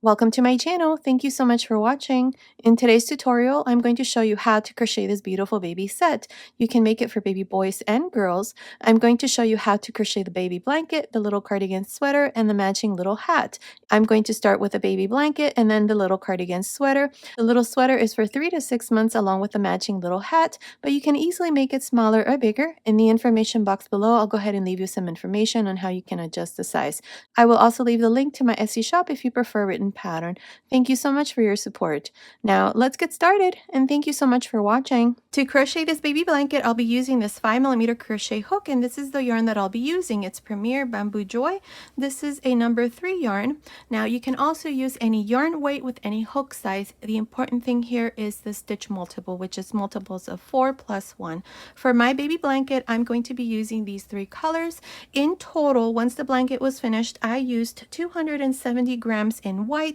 Welcome to my channel. Thank you so much for watching. In today's tutorial, I'm going to show you how to crochet this beautiful baby set. You can make it for baby boys and girls. I'm going to show you how to crochet the baby blanket, the little cardigan sweater, and the matching little hat. I'm going to start with the baby blanket and then the little cardigan sweater. The little sweater is for 3 to 6 months along with the matching little hat, but you can easily make it smaller or bigger. In the information box below, I'll go ahead and leave you some information on how you can adjust the size. I will also leave the link to my Etsy shop if you prefer written pattern. Thank you so much for your support. Now let's get started, and thank you so much for watching. To crochet this baby blanket, I'll be using this 5mm crochet hook, and this is the yarn that I'll be using. It's Premier Bamboo Joy. This is a number 3 yarn. Now you can also use any yarn weight with any hook size. The important thing here is the stitch multiple, which is multiples of 4 plus 1. For my baby blanket, I'm going to be using these 3 colors. In total, once the blanket was finished, I used 270 grams in white,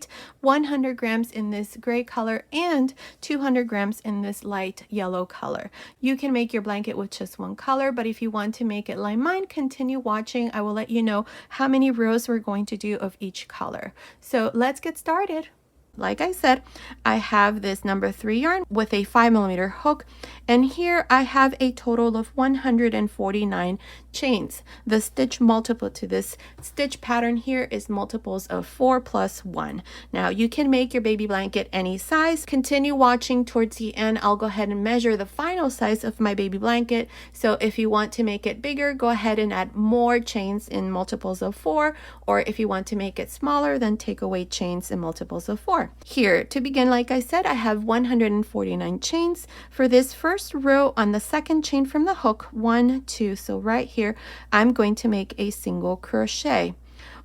100 grams in this gray color, and 200 grams in this light yellow color. You can make your blanket with just one color, but if you want to make it like mine, continue watching. I will let you know how many rows we're going to do of each color. So let's get started. Like I said, I have this number 3 yarn with a 5mm hook, and here I have a total of 149 chains. The stitch multiple to this stitch pattern here is multiples of 4 plus 1. Now you can make your baby blanket any size. Continue watching towards the end. I'll go ahead and measure the final size of my baby blanket. So if you want to make it bigger, go ahead and add more chains in multiples of 4, or if you want to make it smaller, then take away chains in multiples of 4. Here, to begin, like I said, I have 149 chains. For this first row on the second chain from the hook, 1, 2, so right here, I'm going to make a single crochet.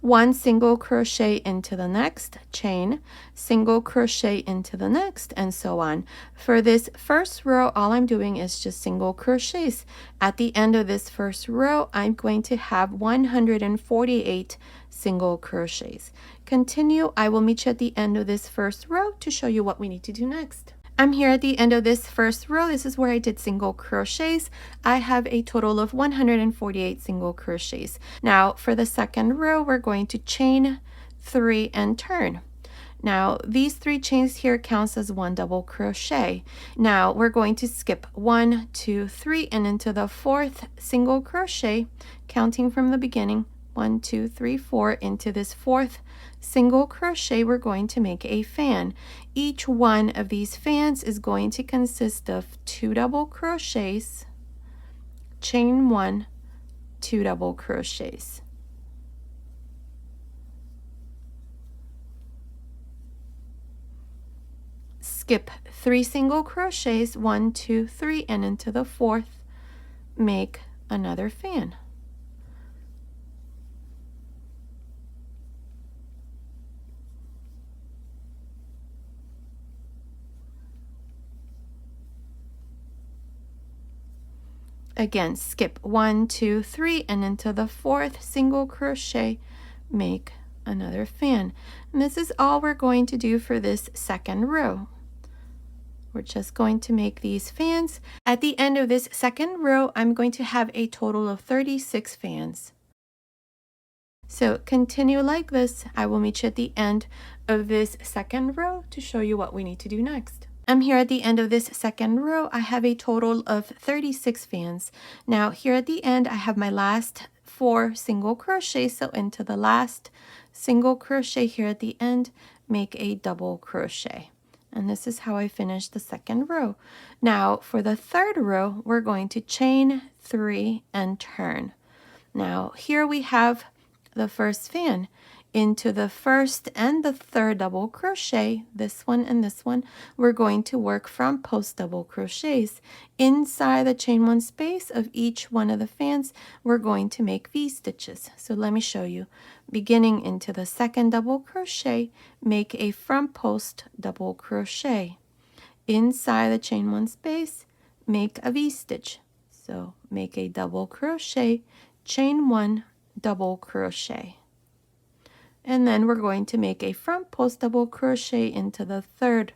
1 single crochet into the next chain, single crochet into the next, and so on. For this first row, all I'm doing is just single crochets. At the end of this first row, I'm going to have 148 single crochets. Continue. I will meet you at the end of this first row to show you what we need to do next. I'm here at the end of this first row. This is where I did single crochets. I have a total of 148 single crochets. Now for the second row, we're going to chain 3 and turn. Now these 3 chains here counts as 1 double crochet. Now we're going to skip 1, 2, 3 and into the 4th single crochet, counting from the beginning. 1, 2, 3, 4 into this 4th single crochet. We're going to make a fan. Each one of these fans is going to consist of 2 double crochets, chain 1, 2 double crochets. Skip 3 single crochets, 1, 2, 3 and into the 4th, make another fan. Again, skip 1, 2, 3 and into the 4th single crochet, make another fan. And this is all we're going to do for this second row. We're just going to make these fans. At the end of this second row, I'm going to have a total of 36 fans. So continue like this. I will meet you at the end of this second row to show you what we need to do next. I'm here at the end of this second row. I have a total of 36 fans. Now here at the end, I have my last 4 single crochets. So into the last single crochet here at the end, make a double crochet. And this is how I finish the second row. Now for the third row, we're going to chain 3 and turn. Now here we have the first fan. Into the first and the third double crochet, this one and this one, we're going to work front post double crochets. Inside the chain 1 space of each one of the fans, we're going to make V-stitches. So let me show you. Beginning into the second double crochet, make a front post double crochet. Inside the chain 1 space, make a V-stitch. So make a double crochet, chain 1, double crochet. And then we're going to make a front post double crochet into the 3rd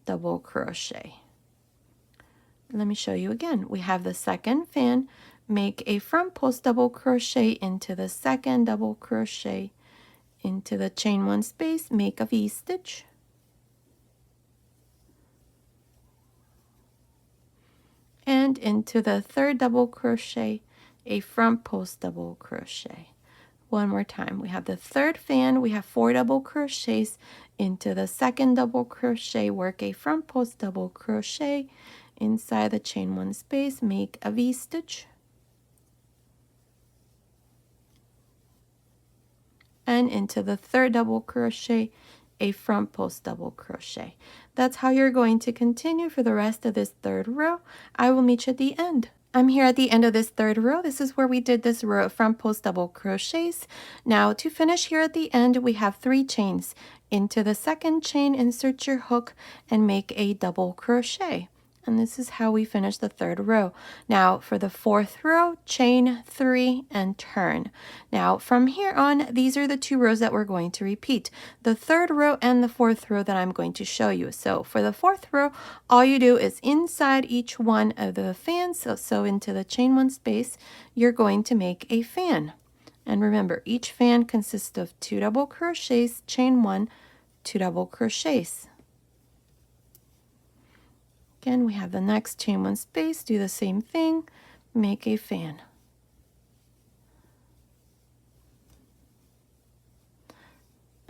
double crochet. Let me show you again. We have the second fan, make a front post double crochet into the 2nd double crochet, into the chain one space, make a V-stitch, and into the third double crochet, a front post double crochet. One more time. We have the third fan, we have 4 double crochets, into the second double crochet, work a front post double crochet, inside the chain one space, make a V-stitch, and into the third double crochet, a front post double crochet. That's how you're going to continue for the rest of this third row. I will meet you at the end. I'm here at the end of this third row. This is where we did this row of front post double crochets. Now to finish here at the end, we have 3 chains. Into the second chain, insert your hook and make a double crochet. And this is how we finish the third row. Now for the fourth row, chain 3 and turn. Now from here on, these are the 2 rows that we're going to repeat. The third row and the fourth row that I'm going to show you. So for the fourth row, all you do is inside each one of the fans, so into the chain 1 space, you're going to make a fan. And remember, each fan consists of 2 double crochets, chain 1, 2 double crochets. Again, we have the next chain 1 space, do the same thing, make a fan.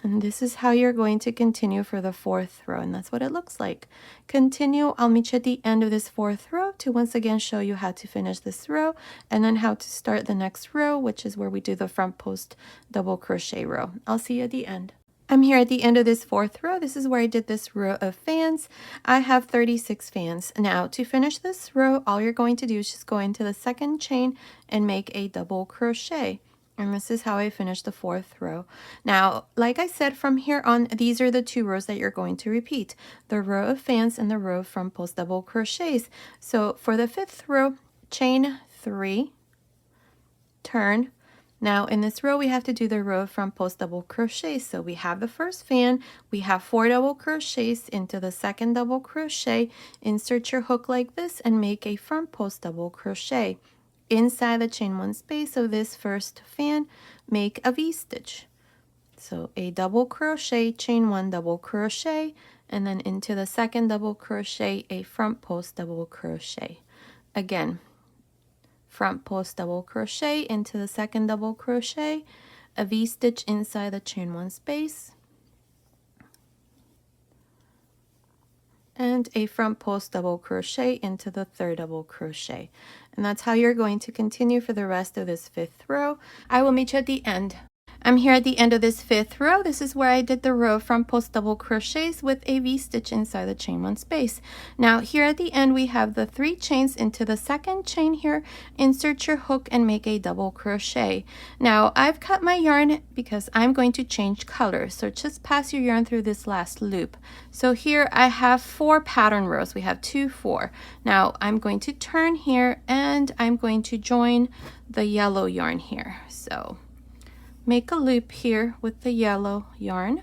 And this is how you're going to continue for the fourth row, and that's what it looks like. Continue, I'll meet you at the end of this fourth row to once again show you how to finish this row, and then how to start the next row, which is where we do the front post double crochet row. I'll see you at the end. I'm here at the end of this fourth row. This is where I did this row of fans. I have 36 fans. Now to finish this row, all you're going to do is just go into the second chain and make a double crochet. And this is how I finished the fourth row. Now, like I said, from here on, these are the 2 rows that you're going to repeat. The row of fans and the row of front post double crochets. So for the fifth row, chain 3, turn. Now in this row, we have to do the row of front post double crochets. So we have the first fan, we have 4 double crochets into the second double crochet, insert your hook like this and make a front post double crochet. Inside the chain 1 space of this first fan, make a V-stitch. So a double crochet, chain 1 double crochet, and then into the second double crochet, a front post double crochet. Again, front post double crochet into the second double crochet, a V-stitch inside the chain 1 space, and a front post double crochet into the third double crochet. And that's how you're going to continue for the rest of this fifth row. I will meet you at the end. I'm here at the end of this fifth row. This is where I did the row of front post double crochets with a V-stitch inside the chain 1 space. Now here at the end, we have the 3 chains into the second chain here, insert your hook and make a double crochet. Now I've cut my yarn because I'm going to change colors, so just pass your yarn through this last loop. So here I have 4 pattern rows. We have 2, 4. Now I'm going to turn here and I'm going to join the yellow yarn here. So make a loop here with the yellow yarn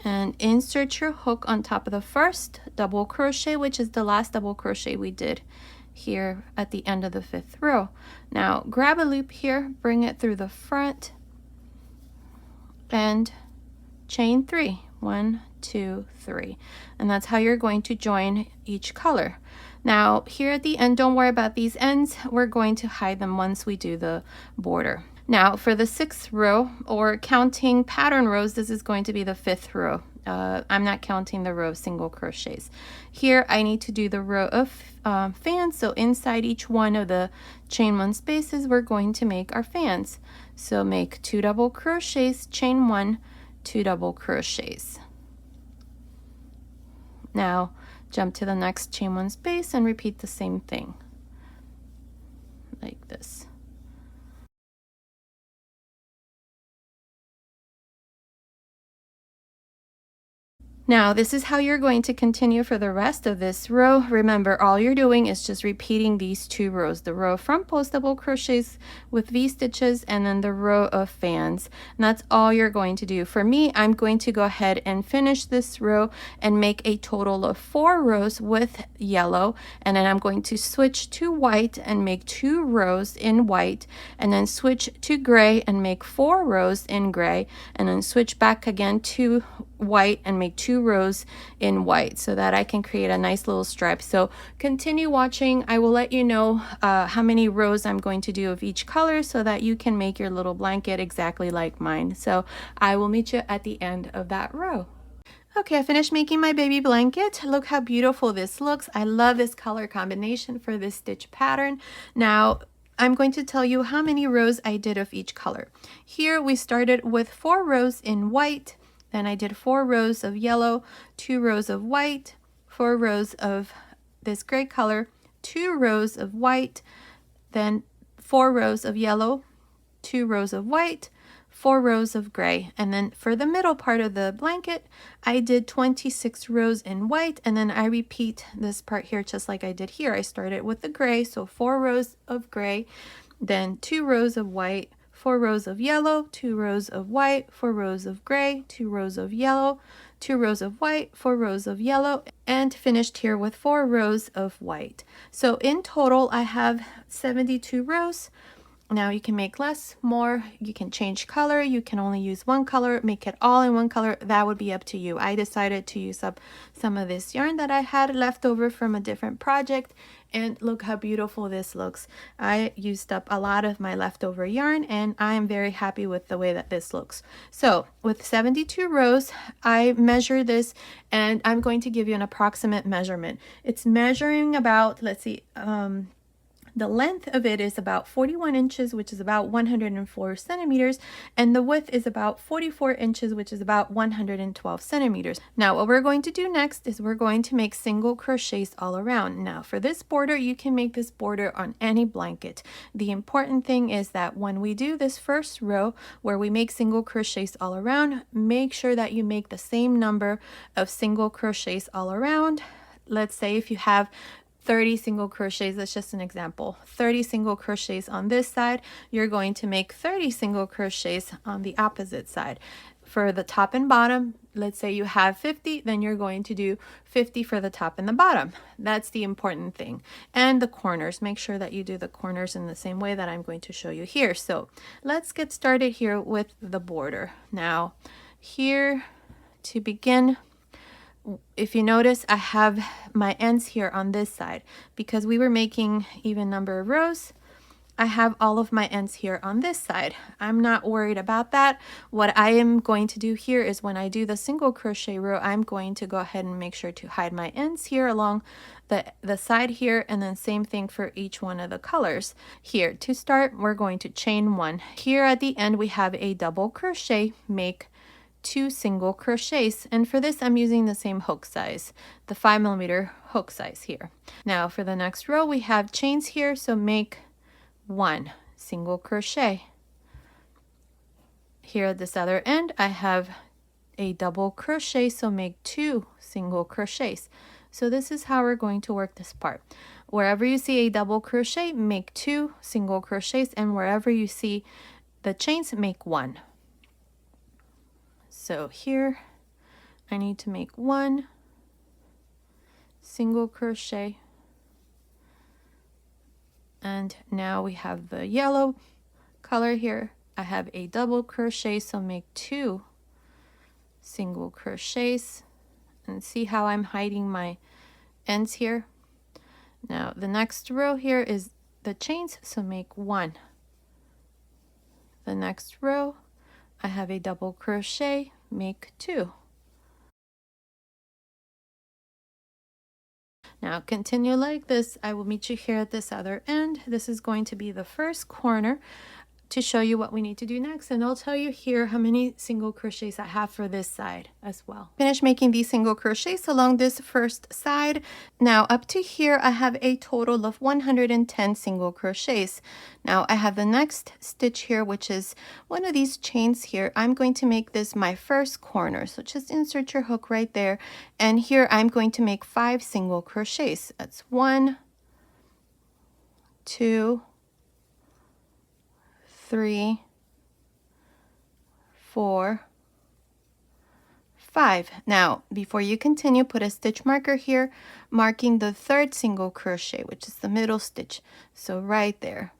and insert your hook on top of the first double crochet, which is the last double crochet we did here at the end of the fifth row. Now grab a loop here, bring it through the front and chain 3. 1, 2, 3. And that's how you're going to join each color. Now here at the end, don't worry about these ends. We're going to hide them once we do the border. Now for the 6th row, or counting pattern rows, this is going to be the 5th row. I'm not counting the row of single crochets. Here I need to do the row of fans, so inside each one of the chain 1 spaces we're going to make our fans. So make 2 double crochets, chain 1, 2 double crochets. Now jump to the next chain 1 space and repeat the same thing like this. Now, this is how you're going to continue for the rest of this row. Remember, all you're doing is just repeating these 2 rows, the row of front post double crochets with V-stitches and then the row of fans. And that's all you're going to do. For me, I'm going to go ahead and finish this row and make a total of 4 rows with yellow. And then I'm going to switch to white and make 2 rows in white, and then switch to gray and make 4 rows in gray, and then switch back again to white and make 2 rows in white so that I can create a nice little stripe. So continue watching. I will let you know how many rows I'm going to do of each color so that you can make your little blanket exactly like mine. So I will meet you at the end of that row. Okay, I finished making my baby blanket. Look how beautiful this looks. I love this color combination for this stitch pattern. Now, I'm going to tell you how many rows I did of each color. Here we started with 4 rows in white. Then I did 4 rows of yellow, 2 rows of white, 4 rows of this gray color, 2 rows of white, then 4 rows of yellow, 2 rows of white, 4 rows of gray. And then for the middle part of the blanket, I did 26 rows in white, and then I repeat this part here just like I did here. I started with the gray, so 4 rows of gray, then 2 rows of white, 4 rows of yellow, 2 rows of white, 4 rows of gray, 2 rows of yellow, 2 rows of white, 4 rows of yellow, and finished here with 4 rows of white. So in total, I have 72 rows. Now you can make less, more, you can change color, you can only use one color, make it all in one color. That would be up to you. I decided to use up some of this yarn that I had left over from a different project, and look how beautiful this looks. I used up a lot of my leftover yarn, and I am very happy with the way that this looks. So with 72 rows, I measure this, and I'm going to give you an approximate measurement. It's measuring about, let's see, the length of it is about 41 inches, which is about 104 centimeters, and the width is about 44 inches, which is about 112 centimeters. Now, what we're going to do next is we're going to make single crochets all around. Now, for this border, you can make this border on any blanket. The important thing is that when we do this first row where we make single crochets all around, make sure that you make the same number of single crochets all around. Let's say if you have 30 single crochets, that's just an example, 30 single crochets on this side, you're going to make 30 single crochets on the opposite side. For the top and bottom, let's say you have 50, then you're going to do 50 for the top and the bottom. That's the important thing. And the corners, make sure that you do the corners in the same way that I'm going to show you here. So let's get started here with the border. Now here to begin, if you notice, I have my ends here on this side because we were making even number of rows. I have all of my ends here on this side. I'm not worried about that. What I am going to do here is when I do the single crochet row, I'm going to go ahead and make sure to hide my ends here along the side here, and then same thing for each one of the colors. Here to start, we're going to chain 1. Here at the end, we have a double crochet, make 2 single crochets, and for this I'm using the same hook size, the 5mm hook size here. Now for the next row we have chains here, so make 1 single crochet. Here at this other end I have a double crochet, so make 2 single crochets. So this is how we're going to work this part. Wherever you see a double crochet, make 2 single crochets, and wherever you see the chains, make 1. So here I need to make 1 single crochet, and now we have the yellow color here. I have a double crochet, so make 2 single crochets, and see how I'm hiding my ends here. Now the next row here is the chains, so make 1. The next row I have a double crochet, make 2. Now continue like this. I will meet you here at this other end. This is going to be the first corner. to show you what we need to do next, and I'll tell you here how many single crochets I have for this side as well. Finish making these single crochets along this first side. Now up to here I have a total of 110 single crochets. Now I have the next stitch here, which is one of these chains here. I'm going to make this my first corner, so just insert your hook right there, and here I'm going to make 5 single crochets. That's 1, 2, 3, 4, 5. Now, before you continue, put a stitch marker here, marking the 3rd single crochet, which is the middle stitch. So right there,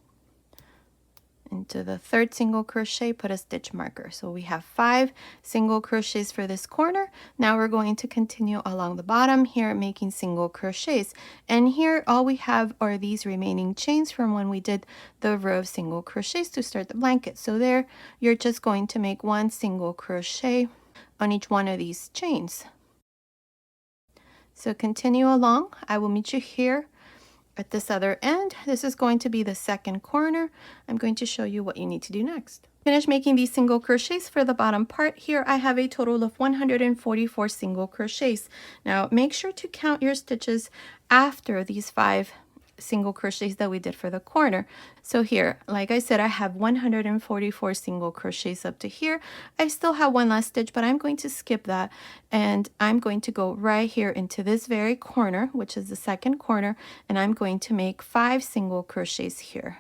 into the 3rd single crochet, put a stitch marker. So we have 5 single crochets for this corner. Now we're going to continue along the bottom here, making single crochets. And here all we have are these remaining chains from when we did the row of single crochets to start the blanket. So there, you're just going to make 1 single crochet on each one of these chains. So continue along. I will meet you here at this other end. This is going to be the 2nd corner. I'm going to show you what you need to do next. Finish making these single crochets for the bottom part. Here I have a total of 144 single crochets. Now make sure to count your stitches after these 5 single crochets that we did for the corner. So here, like I said, I have 144 single crochets up to here. I still have one last stitch, but I'm going to skip that, and I'm going to go right here into this very corner, which is the 2nd corner, and I'm going to make 5 single crochets here.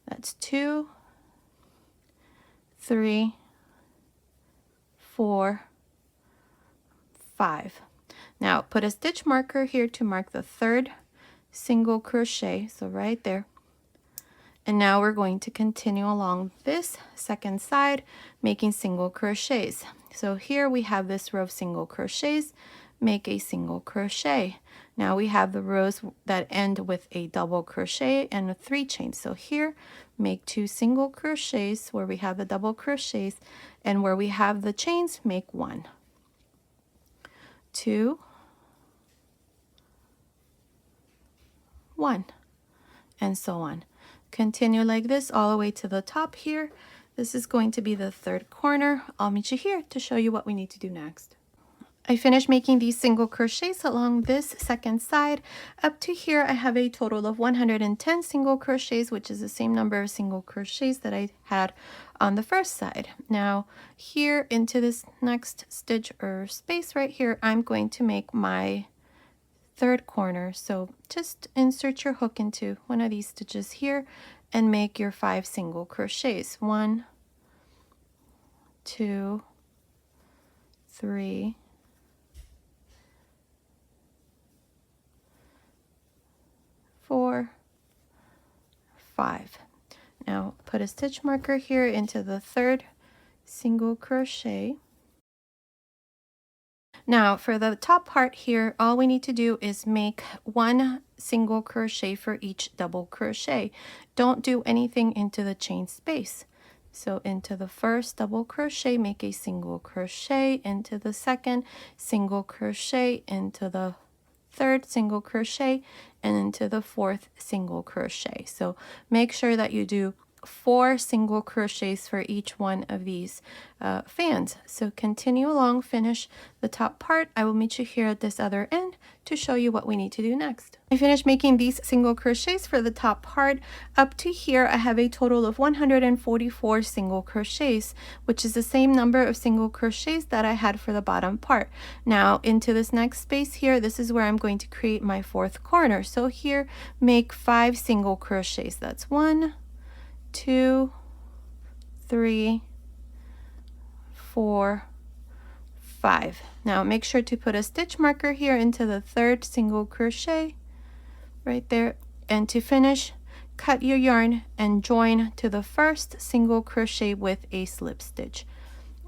That's 2, 3, 4, 5. Now put a stitch marker here to mark the 3rd single crochet, so right there. And now we're going to continue along this 2nd side, making single crochets. So here we have this row of single crochets, make a single crochet. Now we have the rows that end with a double crochet and 3 chains. So here, make 2 single crochets where we have the double crochets, and where we have the chains, make 1, 2, 1, and so on. Continue like this all the way to the top here. This is going to be the 3rd corner. I'll meet you here to show you what we need to do next. I finished making these single crochets along this 2nd side. Up to here I have a total of 110 single crochets, which is the same number of single crochets that I had on the first side. Now here into this next stitch or space right here, I'm going to make my 3rd corner. So just insert your hook into one of these stitches here and make your 5 single crochets. 1, 2, 3, 4, 5. Now put a stitch marker here into the 3rd single crochet. Now for the top part here, all we need to do is make 1 single crochet for each double crochet. Don't do anything into the chain space. So into the first double crochet, make a single crochet, into the 2nd single crochet, into the 3rd single crochet, and into the 4th single crochet. So make sure that you do 4 single crochets for each one of these fans. So continue along, finish the top part. I will meet you here at this other end to show you what we need to do next. I finished making these single crochets for the top part. Up to here I have a total of 144 single crochets, which is the same number of single crochets that I had for the bottom part. Now into this next space here, this is where I'm going to create my 4th corner. So here, make 5 single crochets. That's 1, 2, 3, 4, 5. Now make sure to put a stitch marker here into the 3rd single crochet right there, and to finish, cut your yarn and join to the 1st single crochet with a slip stitch.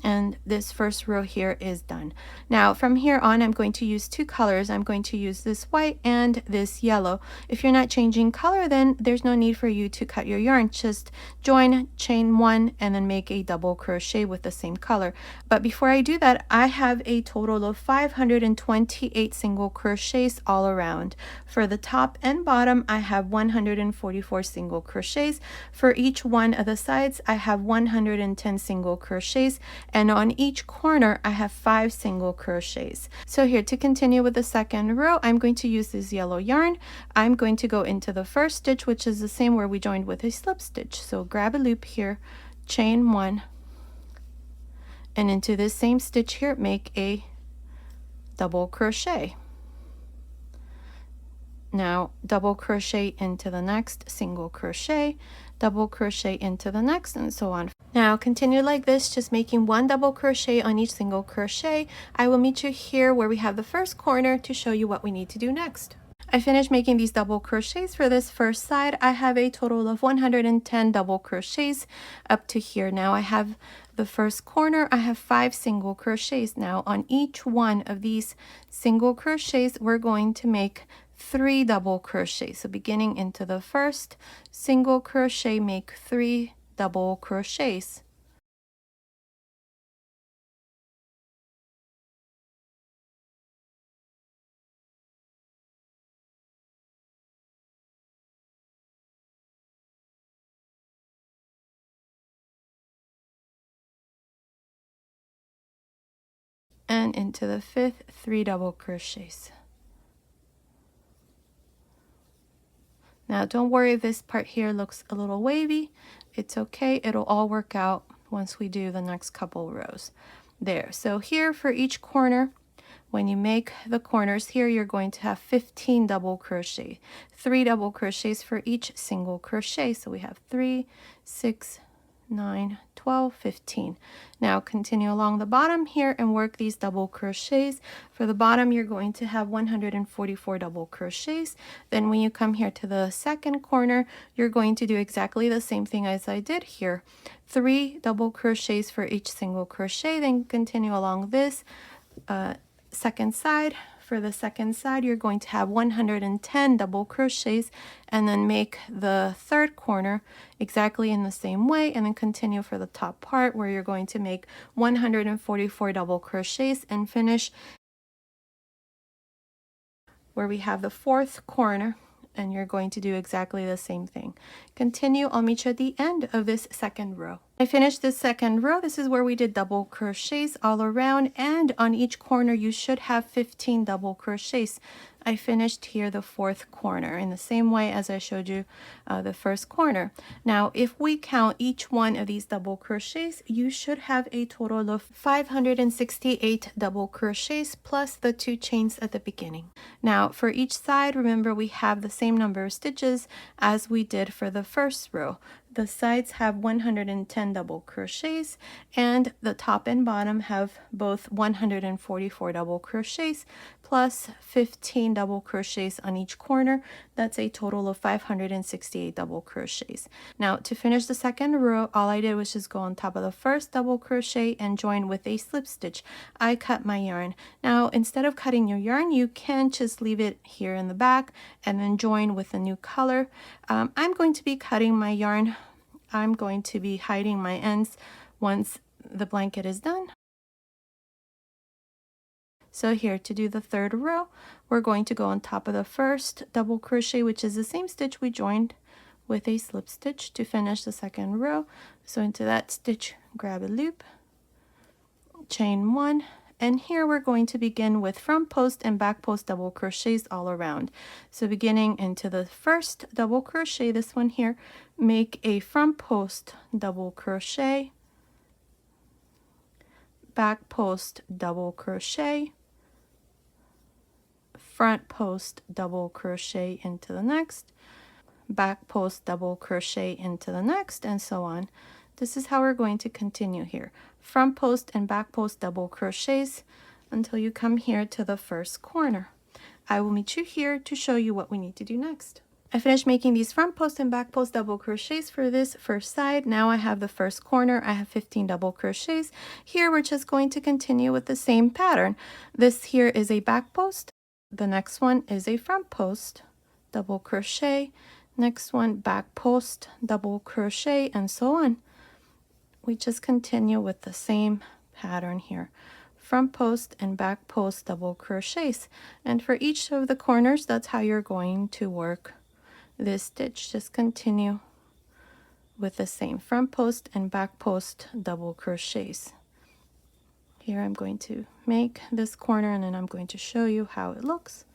And this first row here is done. Now from here on, I'm going to use two colors. I'm going to use this white and this yellow. If you're not changing color, then there's no need for you to cut your yarn. Just join, chain one, and then make a double crochet with the same color. But before I do that, I have a total of 528 single crochets all around. For the top and bottom, I have 144 single crochets. For each one of the sides, I have 110 single crochets. And on each corner I have 5 single crochets. So here, to continue with the second row, I'm going to use this yellow yarn. I'm going to go into the first stitch, which is the same where we joined with a slip stitch. So grab a loop here, chain one, and into this same stitch here make a double crochet. Now double crochet into the next, single crochet, double crochet into the next, and so on. Now continue like this, just making one double crochet on each single crochet. I will meet you here where we have the first corner to show you what we need to do next. I finished making these double crochets for this first side. I have a total of 110 double crochets up to here. Now I have the first corner, I have 5 single crochets. Now on each one of these single crochets, we're going to make 3 double crochets. So beginning into the first single crochet, make 3 double crochets. And into the fifth, 3 double crochets. Now don't worry if this part here looks a little wavy. It's okay, it'll all work out once we do the next couple rows. There, so here for each corner, when you make the corners here, you're going to have 15 double crochet, 3 double crochets for each single crochet. So we have 3, 6, 9, 12, 15. Now continue along the bottom here and work these double crochets. For the bottom, you're going to have 144 double crochets. Then when you come here to the second corner, you're going to do exactly the same thing as I did here. 3 double crochets for each single crochet. Then continue along this second side. For the second side, you're going to have 110 double crochets, and then make the third corner exactly in the same way, and then continue for the top part where you're going to make 144 double crochets and finish where we have the fourth corner, and you're going to do exactly the same thing. Continue, I'll meet you at the end of this second row. I finished this second row. This is where we did double crochets all around, and on each corner you should have 15 double crochets. I finished here the fourth corner in the same way as I showed you the first corner. Now if we count each one of these double crochets, you should have a total of 568 double crochets plus the 2 chains at the beginning. Now for each side, remember we have the same number of stitches as we did for the first row. The sides have 110 double crochets, and the top and bottom have both 144 double crochets plus 15 double crochets on each corner. That's a total of 568 double crochets. Now to finish the second row, all I did was just go on top of the first double crochet and join with a slip stitch. I cut my yarn. Now instead of cutting your yarn, you can just leave it here in the back and then join with a new color. I'm going to be cutting my yarn. I'm going to be hiding my ends once the blanket is done. So here, to do the third row, we're going to go on top of the first double crochet, which is the same stitch we joined with a slip stitch to finish the second row. So into that stitch, grab a loop, chain one, and here we're going to begin with front post and back post double crochets all around. So beginning into the first double crochet, this one here, make a front post double crochet, back post double crochet, front post double crochet into the next, back post double crochet into the next, and so on. This is how we're going to continue here. Front post and back post double crochets until you come here to the first corner. I will meet you here to show you what we need to do next. I finished making these front post and back post double crochets for this first side. Now I have the first corner. I have 15 double crochets. Here we're just going to continue with the same pattern. This here is a back post. The next one is a front post, double crochet. Next one, back post, double crochet, and so on. We just continue with the same pattern here. Front post and back post double crochets. And for each of the corners, that's how you're going to work this stitch. Just continue with the same front post and back post double crochets. Here I'm going to make this corner and then I'm going to show you how it looks.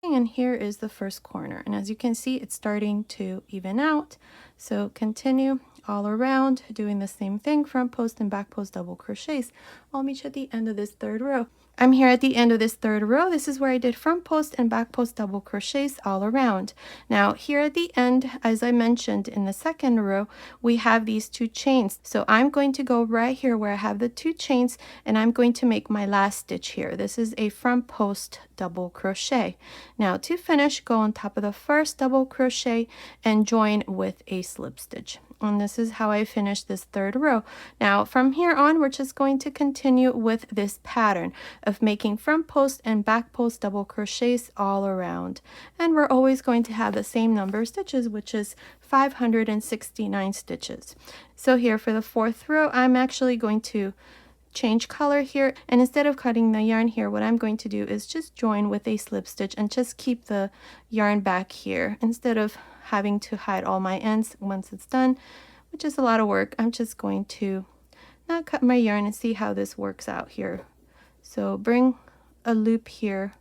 And here is the first corner, and as you can see, it's starting to even out. So continue all around doing the same thing, front post and back post double crochets. I'll meet you at the end of this third row. I'm here at the end of this third row. This is where I did front post and back post double crochets all around. Now here at the end, as I mentioned in the second row, we have these two chains. So I'm going to go right here where I have the two chains, and I'm going to make my last stitch here. This is a front post double crochet. Now to finish, go on top of the first double crochet and join with a slip stitch. And this is how I finish this third row. Now from here on, we're just going to continue with this pattern of making front post and back post double crochets all around. And we're always going to have the same number of stitches, which is 569 stitches. So here for the fourth row, I'm actually going to change color here, and instead of cutting the yarn here, what I'm going to do is just join with a slip stitch and just keep the yarn back here instead of having to hide all my ends once it's done, which is a lot of work. I'm just going to not cut my yarn and see how this works out here. So bring a loop here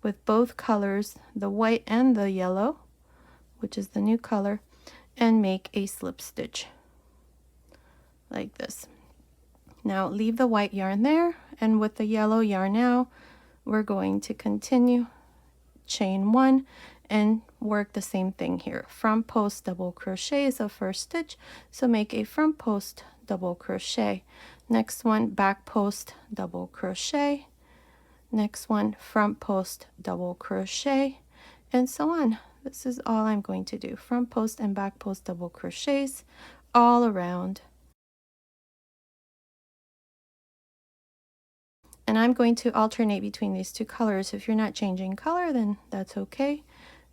with both colors, the white and the yellow, which is the new color, and make a slip stitch like this. Now leave the white yarn there, and with the yellow yarn now, we're going to continue, chain one, and work the same thing here. Front post double crochet is the first stitch, so make a front post double crochet. Next one, back post double crochet. Next one, front post double crochet, and so on. This is all I'm going to do. Front post and back post double crochets all around. And I'm going to alternate between these two colors. If you're not changing color, then that's okay.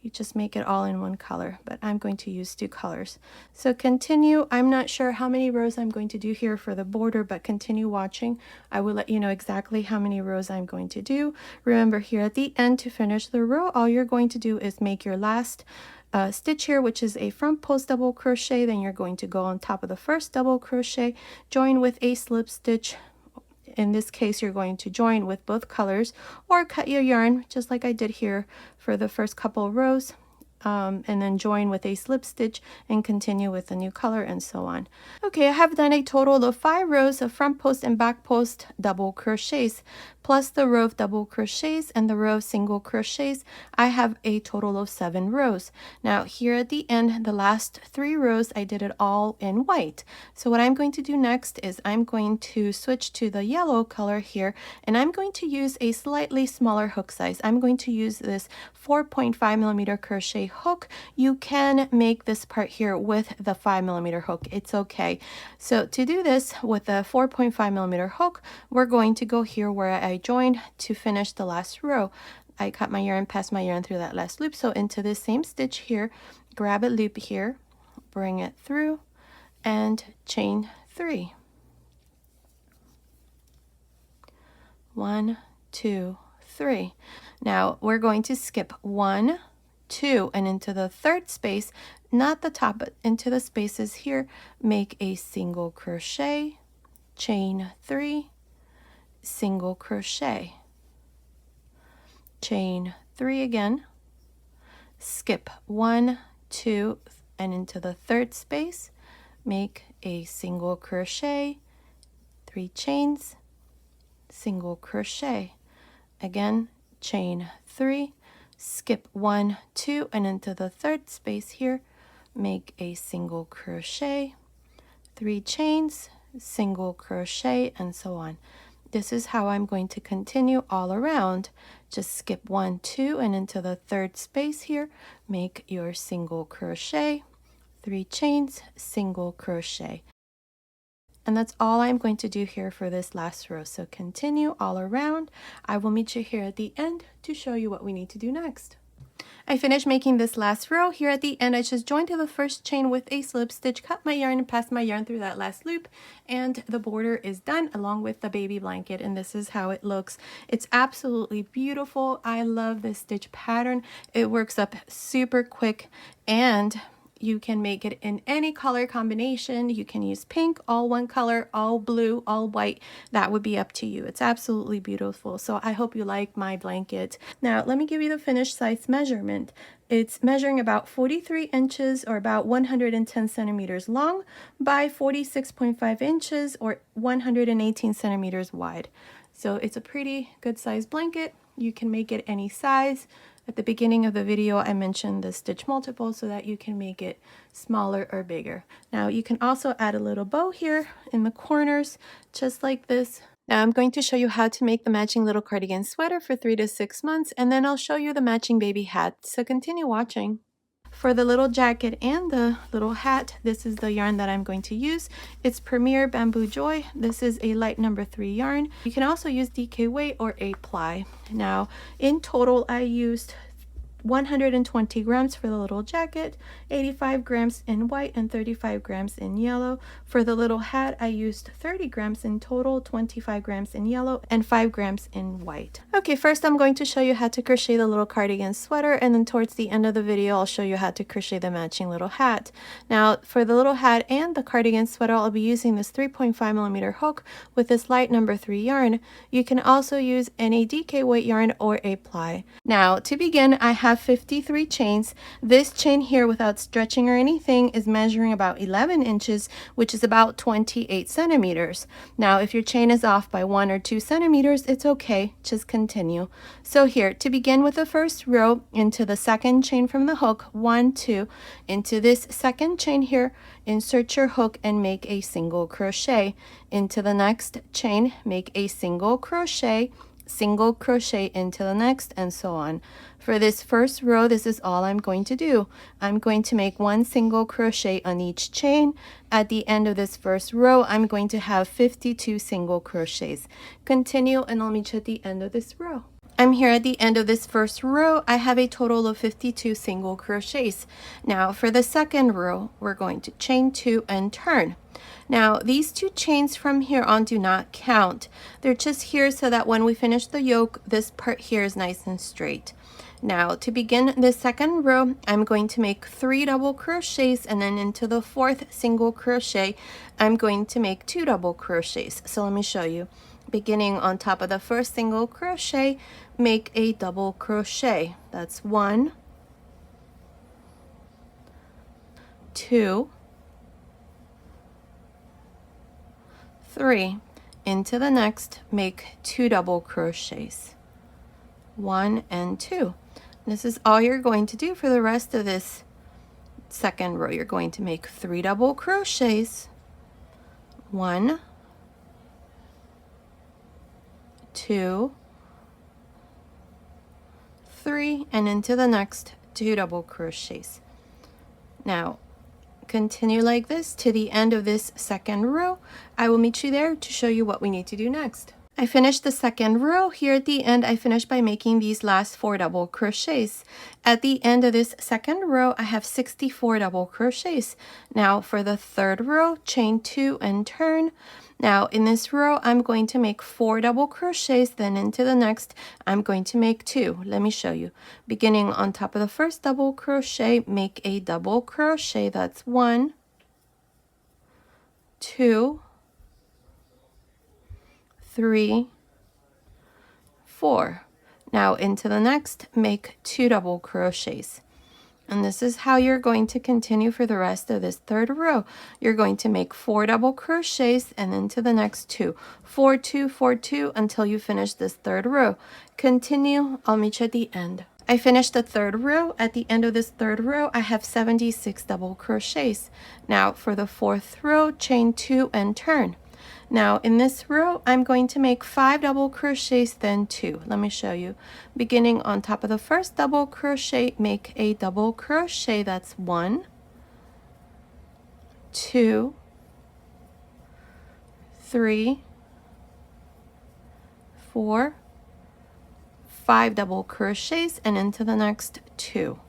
You just make it all in one color, but I'm going to use two colors. So continue. I'm not sure how many rows I'm going to do here for the border, but continue watching. I will let you know exactly how many rows I'm going to do. Remember, here at the end, to finish the row, all you're going to do is make your last stitch here, which is a front post double crochet. Then you're going to go on top of the first double crochet, join with a slip stitch. In this case, you're going to join with both colors, or cut your yarn just like I did here for the first couple of rows, and then join with a slip stitch and continue with a new color, and so on. Okay, I have done a total of 5 rows of front post and back post double crochets, plus the row of double crochets and the row of single crochets. I have a total of 7 rows. Now here at the end, the last 3 rows, I did it all in white. So what I'm going to do next is I'm going to switch to the yellow color here, and I'm going to use a slightly smaller hook size. I'm going to use this 4.5mm crochet hook. You can make this part here with the 5mm hook. It's okay. So to do this with the 4.5mm hook, we're going to go here where I joined to finish the last row. I cut my yarn, passed my yarn through that last loop. So into this same stitch here, grab a loop here, bring it through, and chain 3. 1, 2, 3. Now we're going to skip 1, 2, and into the third space, not the top, but into the spaces here, make a single crochet, chain 3, single crochet, chain 3 again, skip 1, 2, and into the third space, make a single crochet, 3 chains, single crochet, again, chain 3, skip 1, 2, and into the third space here, make a single crochet, 3 chains, single crochet, and so on. This is how I'm going to continue all around. Just skip 1, 2, and into the third space here, make your single crochet, 3 chains, single crochet. And that's all I'm going to do here for this last row. So continue all around. I will meet you here at the end to show you what we need to do next. I finished making this last row. Here at the end, I just joined to the first chain with a slip stitch, cut my yarn, and passed my yarn through that last loop, and the border is done along with the baby blanket, and this is how it looks. It's absolutely beautiful. I love this stitch pattern. It works up super quick, and you can make it in any color combination. You can use pink, all one color, all blue, all white. That would be up to you. It's absolutely beautiful. So I hope you like my blanket. Now, let me give you the finished size measurement. It's measuring about 43 inches or about 110 centimeters long by 46.5 inches or 118 centimeters wide. So it's a pretty good size blanket. You can make it any size. At the beginning of the video, I mentioned the stitch multiple so that you can make it smaller or bigger. Now you can also add a little bow here in the corners, just like this. Now I'm going to show you how to make the matching little cardigan sweater for 3 to 6 months, and then I'll show you the matching baby hat. So continue watching. For the little jacket and the little hat, this is the yarn that I'm going to use. It's Premier Bamboo Joy. This is a light number 3 yarn. You can also use DK weight or a ply. Now, in total, I used 120 grams for the little jacket, 85 grams in white, and 35 grams in yellow. For the little hat, I used 30 grams in total, 25 grams in yellow, and 5 grams in white. Okay, first I'm going to show you how to crochet the little cardigan sweater, and then towards the end of the video, I'll show you how to crochet the matching little hat. Now, for the little hat and the cardigan sweater, I'll be using this 3.5mm hook with this light number 3 yarn. You can also use any DK weight yarn or a ply. Now, to begin, I have 53 chains. This chain here, without stretching or anything, is measuring about 11 inches, which is about 28 centimeters. Now, if your chain is off by 1 or 2 centimeters, it's okay. Just continue. So here, to begin with the first row, into the second chain from the hook, 1, 2, into this second chain here, insert your hook and make a single crochet. Into the next chain, make a single crochet into the next, and so on. For this first row, this is all I'm going to do. I'm going to make 1 single crochet on each chain. At the end of this first row, I'm going to have 52 single crochets. Continue, and I'll meet you at the end of this row. I'm here at the end of this first row. I have a total of 52 single crochets. Now for the second row, we're going to chain 2 and turn. Now these 2 chains from here on do not count. They're just here so that when we finish the yoke, this part here is nice and straight. Now to begin the second row, I'm going to make 3 double crochets, and then into the 4th single crochet, I'm going to make 2 double crochets. So let me show you. Beginning on top of the first single crochet, make a double crochet. That's 1, 2, 3. Into the next, make 2 double crochets. 1 and 2. This is all you're going to do for the rest of this second row. You're going to make 3 double crochets. 1, 2, 3, and into the next 2 double crochets. Now continue like this to the end of this second row. I will meet you there to show you what we need to do next. I finished the second row. Here at the end, I finished by making these last 4 double crochets. At the end of this second row, I have 64 double crochets. Now for the third row, chain 2 and turn. Now in this row, I'm going to make 4 double crochets, then into the next, I'm going to make 2. Let me show you. Beginning on top of the first double crochet, make a double crochet. That's 1, 2, 3, 4. Now into the next, make 2 double crochets. And this is how you're going to continue for the rest of this third row. You're going to make 4 double crochets and into the next 2. 4, 2, 4, 2 until you finish this third row. Continue. I'll meet you at the end. I finished the third row. At the end of this third row, I have 76 double crochets. Now for the fourth row, chain 2 and turn. Now in this row, I'm going to make 5 double crochets, then 2. Let me show you. Beginning on top of the first double crochet, make a double crochet. That's 1, 2, 3, 4, 5 double crochets, and into the next 2.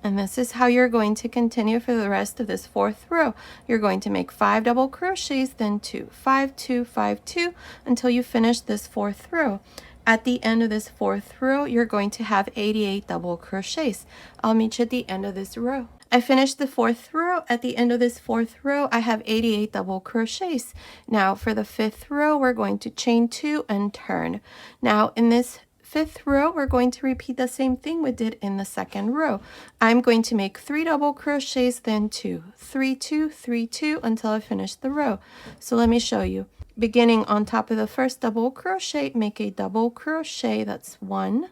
And this is how you're going to continue for the rest of this fourth row. You're going to make 5 double crochets, then 2, 5, 2, 5, 2, until you finish this fourth row. At the end of this fourth row, you're going to have 88 double crochets. I'll meet you at the end of this row. I finished the fourth row. At the end of this fourth row, I have 88 double crochets. Now for the fifth row, we're going to chain 2 and turn. Now in this fifth row, we're going to repeat the same thing we did in the second row. I'm going to make 3 double crochets, then 2, 3, 2, 3, 2 until I finish the row. So let me show you. Beginning on top of the first double crochet, make a double crochet. That's 1,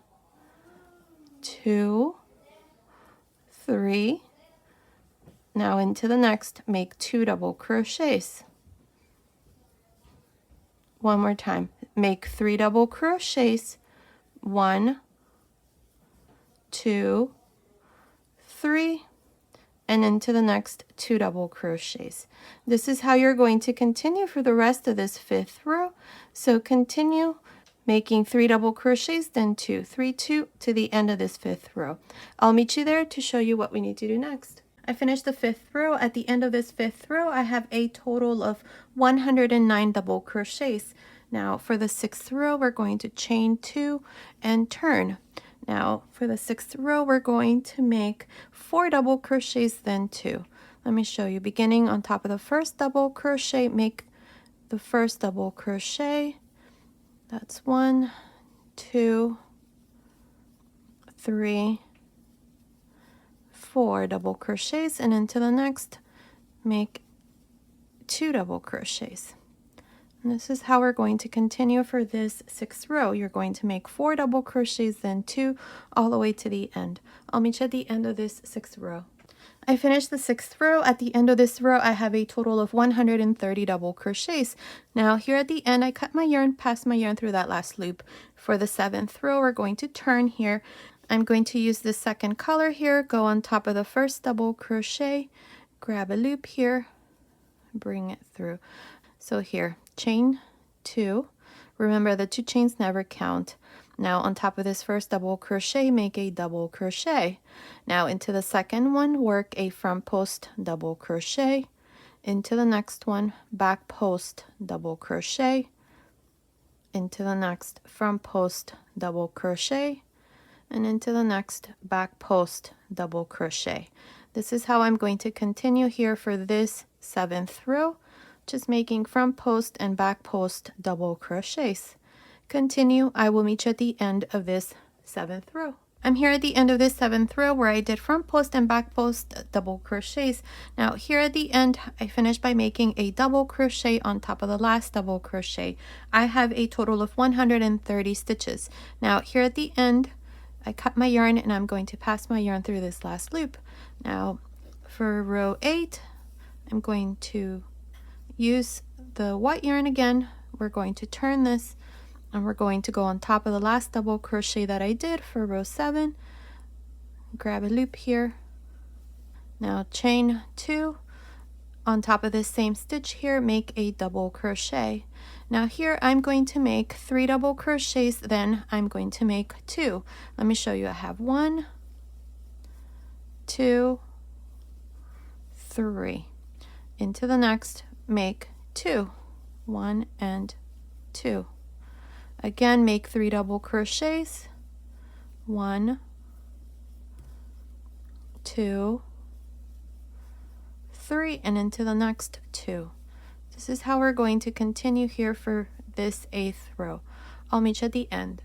2, 3. Now into the next, make 2 double crochets. One more time. Make 3 double crochets. 1, 2, 3, and into the next 2 double crochets. This is how you're going to continue for the rest of this fifth row. So continue making 3 double crochets, then 2, 3, 2 to the end of this fifth row. I'll meet you there to show you what we need to do next. I finished the fifth row. At the end of this fifth row, I have a total of 109 double crochets. Now for the sixth row, we're going to chain 2 and turn. Now for the sixth row, we're going to make 4 double crochets, then 2. Let me show you. Beginning on top of the first double crochet, make the first double crochet. That's 1, 2, 3, 4 double crochets, and into the next, make 2 double crochets. And this is how we're going to continue for this sixth row. You're going to make 4 double crochets, then 2, all the way to the end. I'll meet you at the end of this sixth row. I finished the sixth row. At the end of this row, I have a total of 130 double crochets. Now here at the end, I cut my yarn, passed my yarn through that last loop. For the seventh row, we're going to turn here. I'm going to use the second color here, go on top of the first double crochet, grab a loop here, bring it through. So here, chain 2. Remember, the 2 chains never count. Now on top of this first double crochet, make a double crochet. Now into the second one, work a front post double crochet. Into the next one, back post double crochet. Into the next front post double crochet. And into the next back post double crochet. This is how I'm going to continue here for this seventh row, just making front post and back post double crochets. Continue. I will meet you at the end of this seventh row. I'm here at the end of this seventh row where I did front post and back post double crochets. Now here at the end, I finished by making a double crochet on top of the last double crochet. I have a total of 130 stitches. Now here at the end, I cut my yarn and I'm going to pass my yarn through this last loop. Now for row 8, I'm going to use the white yarn again. We're going to turn this and we're going to go on top of the last double crochet that I did for row 7. Grab a loop here. Now chain 2. On top of this same stitch here, make a double crochet. Now here I'm going to make 3 double crochets, then I'm going to make 2. Let me show you. I have 1, 2, 3. Into the next, make 2. 1 and 2. Again, make 3 double crochets. 1, 2, 3, and into the next 2. This is how we're going to continue here for this 8th row. I'll meet you at the end.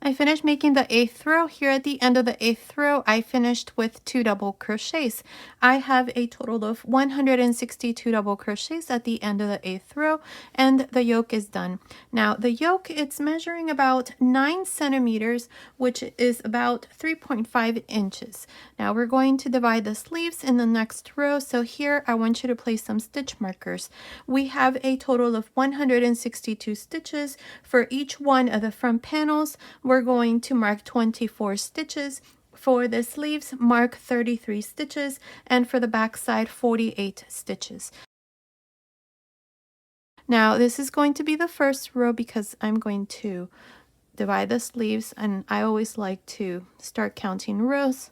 I finished making the 8th row. Here at the end of the 8th row, I finished with 2 double crochets. I have a total of 162 double crochets at the end of the 8th row, and the yoke is done. Now the yoke, it's measuring about 9 centimeters, which is about 3.5 inches. Now we're going to divide the sleeves in the next row. So here I want you to place some stitch markers. We have a total of 162 stitches. For each one of the front panels, we're going to mark 24 stitches. For the sleeves, mark 33 stitches, and for the back side, 48 stitches. Now this is going to be the first row because I'm going to divide the sleeves, and I always like to start counting rows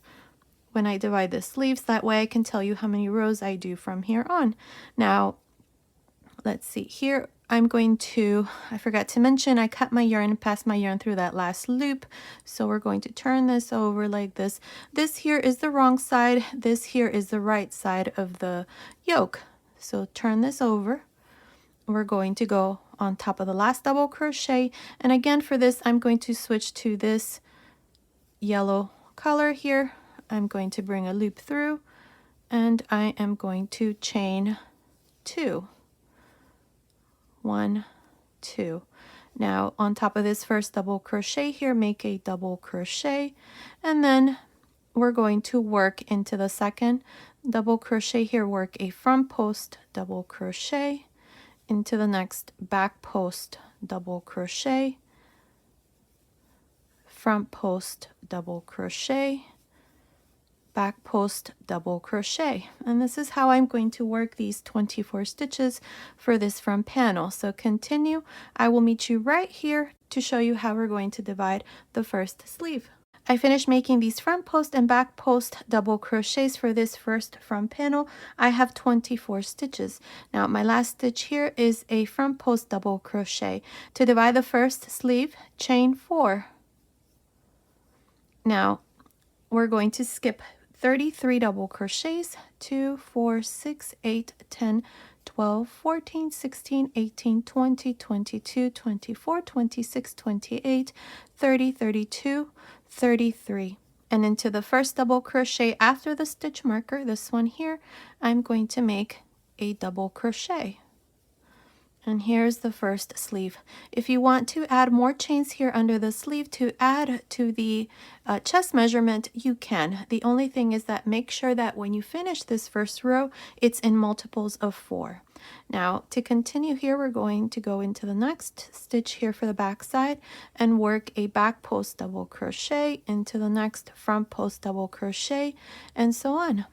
when I divide the sleeves. That way I can tell you how many rows I do from here on. Now let's see here. I'm going to, I forgot to mention, I cut my yarn and passed my yarn through that last loop. So we're going to turn this over like this. This here is the wrong side. This here is the right side of the yoke. So turn this over. We're going to go on top of the last double crochet. And again, for this, I'm going to switch to this yellow color here. I'm going to bring a loop through, and I am going to chain 2. 1, 2. Now on top of this first double crochet here, make a double crochet, and then we're going to work into the second double crochet here, work a front post double crochet, into the next back post double crochet, front post double crochet, back post double crochet. And this is how I'm going to work these 24 stitches for this front panel. So continue. I will meet you right here to show you how we're going to divide the first sleeve. I finished making these front post and back post double crochets for this first front panel. I have 24 stitches. Now my last stitch here is a front post double crochet. To divide the first sleeve, chain 4. Now we're going to skip 33 double crochets, 2, 4, 6, 8, 10, 12, 14, 16, 18, 20, 22, 24, 26, 28, 30, 32, 33. And into the first double crochet after the stitch marker, this one here, I'm going to make a double crochet. And here's the first sleeve. If you want to add more chains here under the sleeve to add to the chest measurement, you can. The only thing is that make sure that when you finish this first row, it's in multiples of 4. Now to continue here, we're going to go into the next stitch here for the back side and work a back post double crochet into the next front post double crochet, and so on.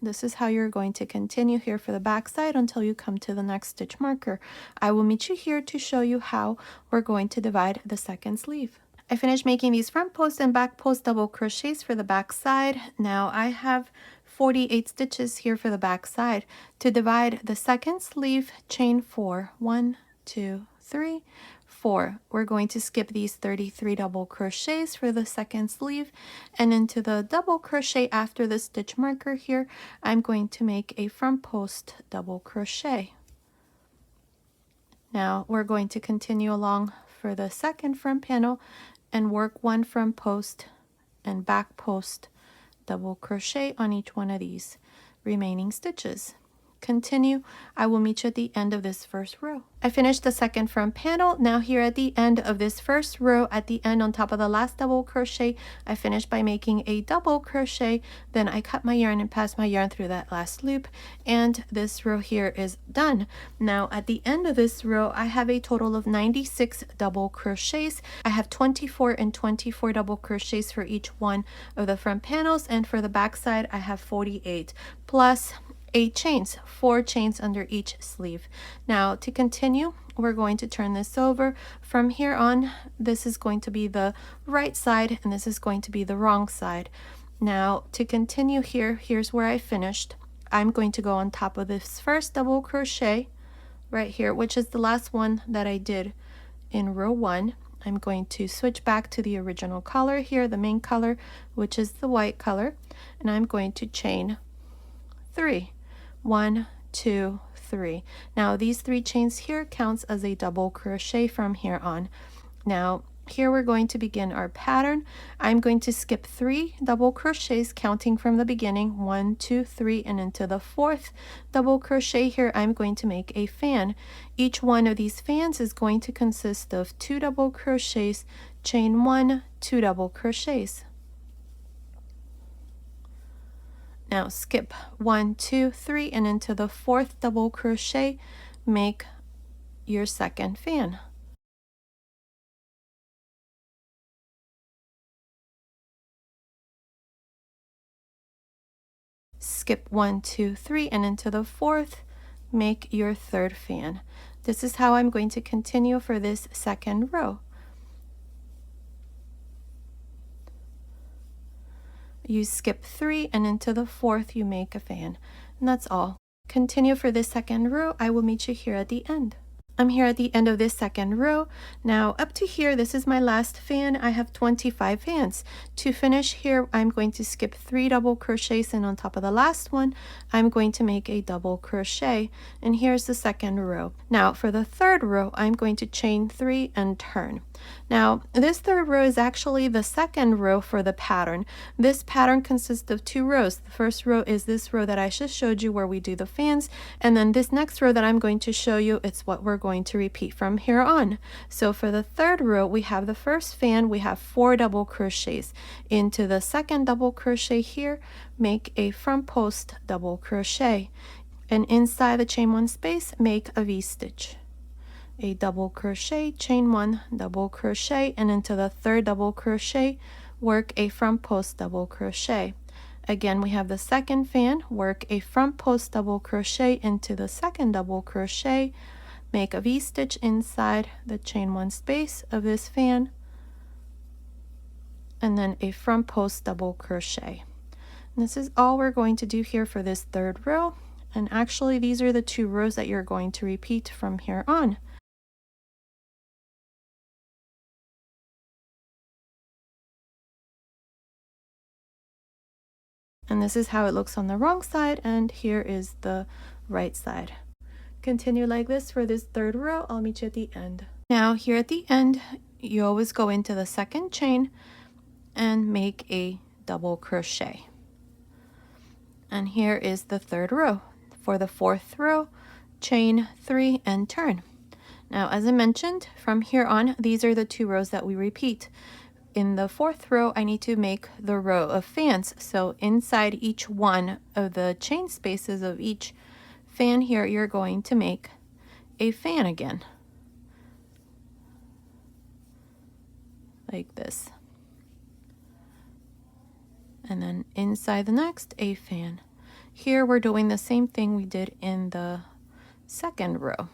This is how you're going to continue here for the back side until you come to the next stitch marker. I will meet you here to show you how we're going to divide the second sleeve. I finished making these front post and back post double crochets for the back side. Now I have 48 stitches here for the back side. To divide the second sleeve, chain 4. 1, 2, 3, 4. We're going to skip these 33 double crochets for the second sleeve, and into the double crochet after the stitch marker here, I'm going to make a front post double crochet. Now we're going to continue along for the second front panel and work one front post and back post double crochet on each one of these remaining stitches. Continue. I will meet you at the end of this first row. I finished the second front panel. Now here at the end of this first row, at the end on top of the last double crochet, I finished by making a double crochet. Then I cut my yarn and passed my yarn through that last loop, and this row here is done. Now at the end of this row, I have a total of 96 double crochets. I have 24 and 24 double crochets for each one of the front panels, and for the back side I have 48 plus 8 chains, 4 chains under each sleeve. Now to continue, we're going to turn this over. From here on, this is going to be the right side and this is going to be the wrong side. Now to continue here, here's where I finished. I'm going to go on top of this first double crochet right here, which is the last one that I did in row 1. I'm going to switch back to the original color here, the main color, which is the white color, and I'm going to chain 3. 1, 2, 3. Now these 3 chains here counts as a double crochet from here on. Now Here we're going to begin our pattern. I'm going to skip 3 double crochets counting from the beginning, 1, 2, 3, and into the 4th double crochet. Here I'm going to make a fan. Each one of these fans is going to consist of 2 double crochets, chain 1, 2 double crochets. Now skip 1, 2, 3, and into the 4th double crochet, make your second fan. Skip 1, 2, 3, and into the 4th, make your third fan. This is how I'm going to continue for this second row. You skip 3, and into the 4th you make a fan, and that's all. Continue for this second row. I will meet you here at the end. I'm here at the end of this second row. Now up to here, this is my last fan. I have 25 fans. To finish here, I'm going to skip 3 double crochets, and on top of the last one, I'm going to make a double crochet. And here's the second row. Now for the third row, I'm going to chain 3 and turn. Now this third row is actually the second row for the pattern. This pattern consists of 2 rows. The first row is this row that I just showed you where we do the fans, and then this next row that I'm going to show you, it's what we're going to repeat from here on. So for the third row, we have the first fan, we have 4 double crochets. Into the second double crochet here, make a front post double crochet, and inside the chain 1 space, make a V-stitch. A double crochet, chain 1, double crochet, and into the third double crochet, work a front post double crochet. Again, we have the second fan, work a front post double crochet into the second double crochet, make a V-stitch inside the chain 1 space of this fan, and then a front post double crochet. And this is all we're going to do here for this third row, and actually these are the 2 rows that you're going to repeat from here on. And this is how it looks on the wrong side, and here is the right side. Continue like this for this third row. I'll meet you at the end. Now here at the end, you always go into the second chain and make a double crochet. And here is the third row. For the 4th row, chain 3 and turn. Now as I mentioned, from here on, these are the 2 rows that we repeat. In the 4th row, I need to make the row of fans. So inside each one of the chain spaces of each fan here, you're going to make a fan again. Like this. And then inside the next, a fan. Here we're doing the same thing we did in the second row.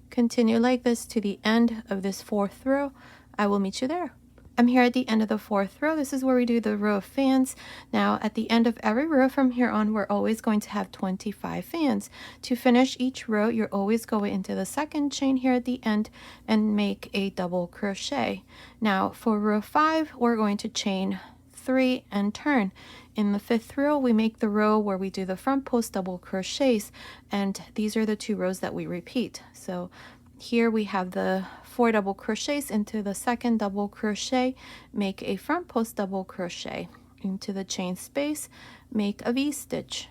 Continue like this to the end of this 4th row. I will meet you there. I'm here at the end of the 4th row. This is where we do the row of fans. Now at the end of every row from here on, we're always going to have 25 fans. To finish each row, you're always going into the second chain here at the end and make a double crochet. Now for row 5, we're going to chain 3 and turn. In the 5th row, we make the row where we do the front post double crochets, and these are the 2 rows that we repeat. So here we have the 4 double crochets into the second double crochet, make a front post double crochet into the chain space, make a V-stitch,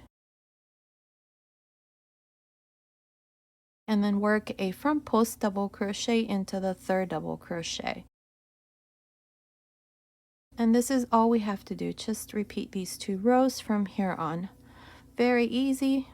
and then work a front post double crochet into the third double crochet. And this is all we have to do. Just repeat these 2 rows from here on. Very easy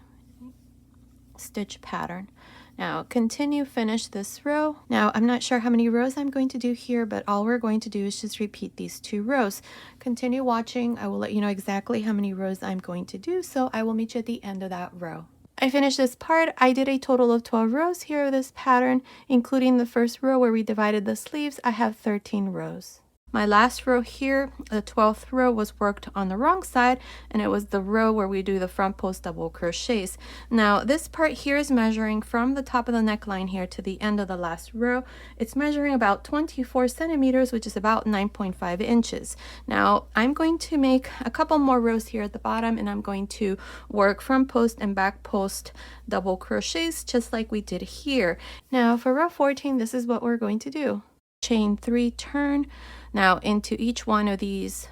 stitch pattern. Now continue, finish this row. Now I'm not sure how many rows I'm going to do here, but all we're going to do is just repeat these 2 rows. Continue watching. I will let you know exactly how many rows I'm going to do, so I will meet you at the end of that row. I finished this part. I did a total of 12 rows here of this pattern, including the first row where we divided the sleeves. I have 13 rows. My last row here, the 12th row, was worked on the wrong side, and it was the row where we do the front post double crochets. Now this part here is measuring from the top of the neckline here to the end of the last row. It's measuring about 24 centimeters, which is about 9.5 inches. Now I'm going to make a couple more rows here at the bottom, and I'm going to work front post and back post double crochets just like we did here. Now for row 14, this is what we're going to do. chain 3, turn. Now into each one of these,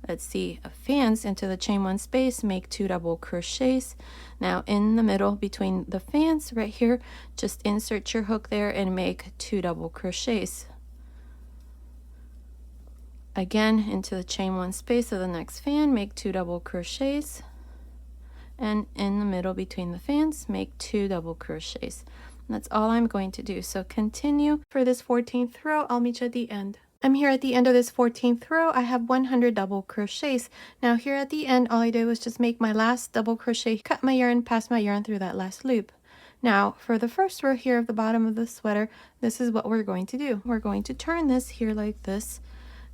let's see, fans, into the chain 1 space, make 2 double crochets. Now in the middle between the fans right here, just insert your hook there and make 2 double crochets. Again, into the chain 1 space of the next fan, make 2 double crochets, and in the middle between the fans, make 2 double crochets. And that's all I'm going to do. So continue for this 14th row. I'll meet you at the end. I'm here at the end of this 14th row. I have 100 double crochets. Now here at the end, all I did was just make my last double crochet, cut my yarn, pass my yarn through that last loop. Now for the first row here of the bottom of the sweater, this is what we're going to do. We're going to turn this here like this,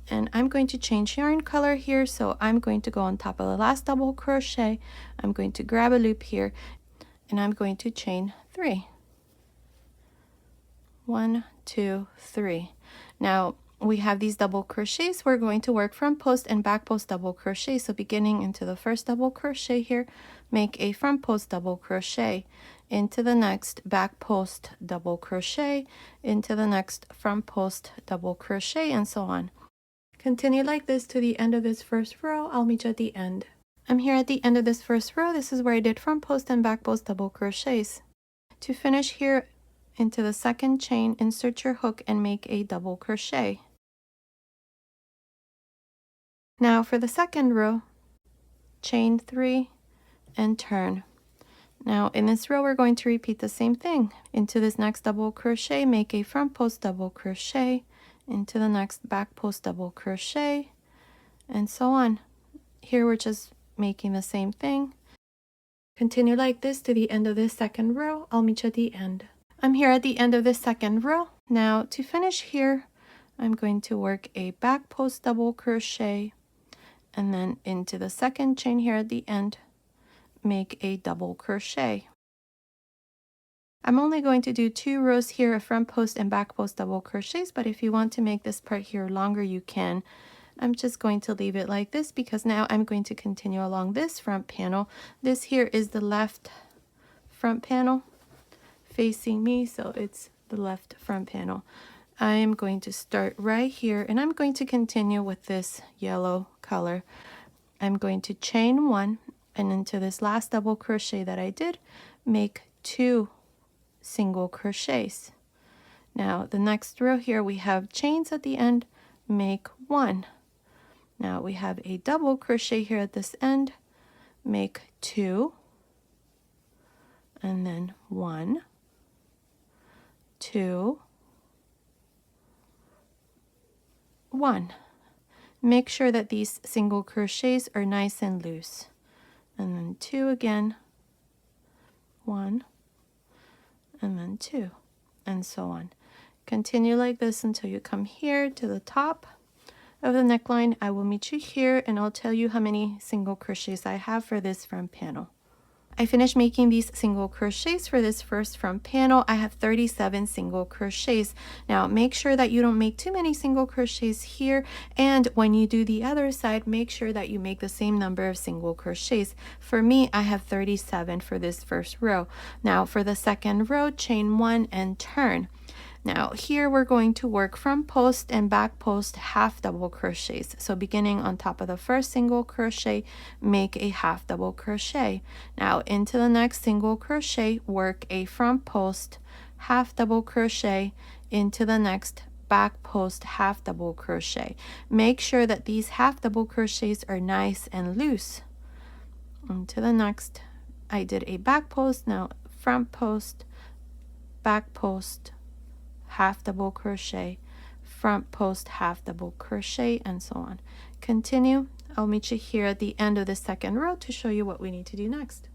and I'm going to change yarn color here. So I'm going to go on top of the last double crochet. I'm going to grab a loop here, and I'm going to chain 3. 1, 2, 3. Now we have these double crochets. We're going to work front post and back post double crochet. So beginning into the first double crochet here, make a front post double crochet, into the next back post double crochet, into the next front post double crochet, and so on. Continue like this to the end of this first row. I'll meet you at the end. I'm here at the end of this first row. This is where I did front post and back post double crochets. To finish here, into the second chain, insert your hook and make a double crochet. Now for the second row, chain 3 and turn. Now in this row, we're going to repeat the same thing. Into this next double crochet, make a front post double crochet, into the next back post double crochet, and so on. Here we're just making the same thing. Continue like this to the end of this second row. I'll meet you at the end. I'm here at the end of this second row. Now to finish here, I'm going to work a back post double crochet, and then into the second chain here at the end, make a double crochet. I'm only going to do 2 rows here of front post and back post double crochets, but if you want to make this part here longer, you can. I'm just going to leave it like this because now I'm going to continue along this front panel. This here is the left front panel facing me, so it's the left front panel. I am going to start right here, and I'm going to continue with this yellow color. I'm going to chain 1, and into this last double crochet that I did, make 2 single crochets. Now the next row here, we have chains at the end, make 1. Now we have a double crochet here at this end, make 2, and then 1, 2, 1. Make sure that these single crochets are nice and loose, and then 2 again, 1, and then 2, and so on. Continue like this until you come here to the top of the neckline. I will meet you here, and I'll tell you how many single crochets I have for this front panel. I finished making these single crochets for this first front panel. I have 37 single crochets. Now make sure that you don't make too many single crochets here, and when you do the other side, make sure that you make the same number of single crochets. For me, I have 37 for this first row. Now for the second row, chain 1 and turn. Now here we're going to work front post and back post half double crochets. So beginning on top of the first single crochet, make a half double crochet. Now into the next single crochet, work a front post half double crochet, into the next back post half double crochet. Make sure that these half double crochets are nice and loose. Into the next, I did a back post, now front post, back post, half double crochet, front post half double crochet, and so on. Continue. I'll meet you here at the end of the second row to show you what we need to do next.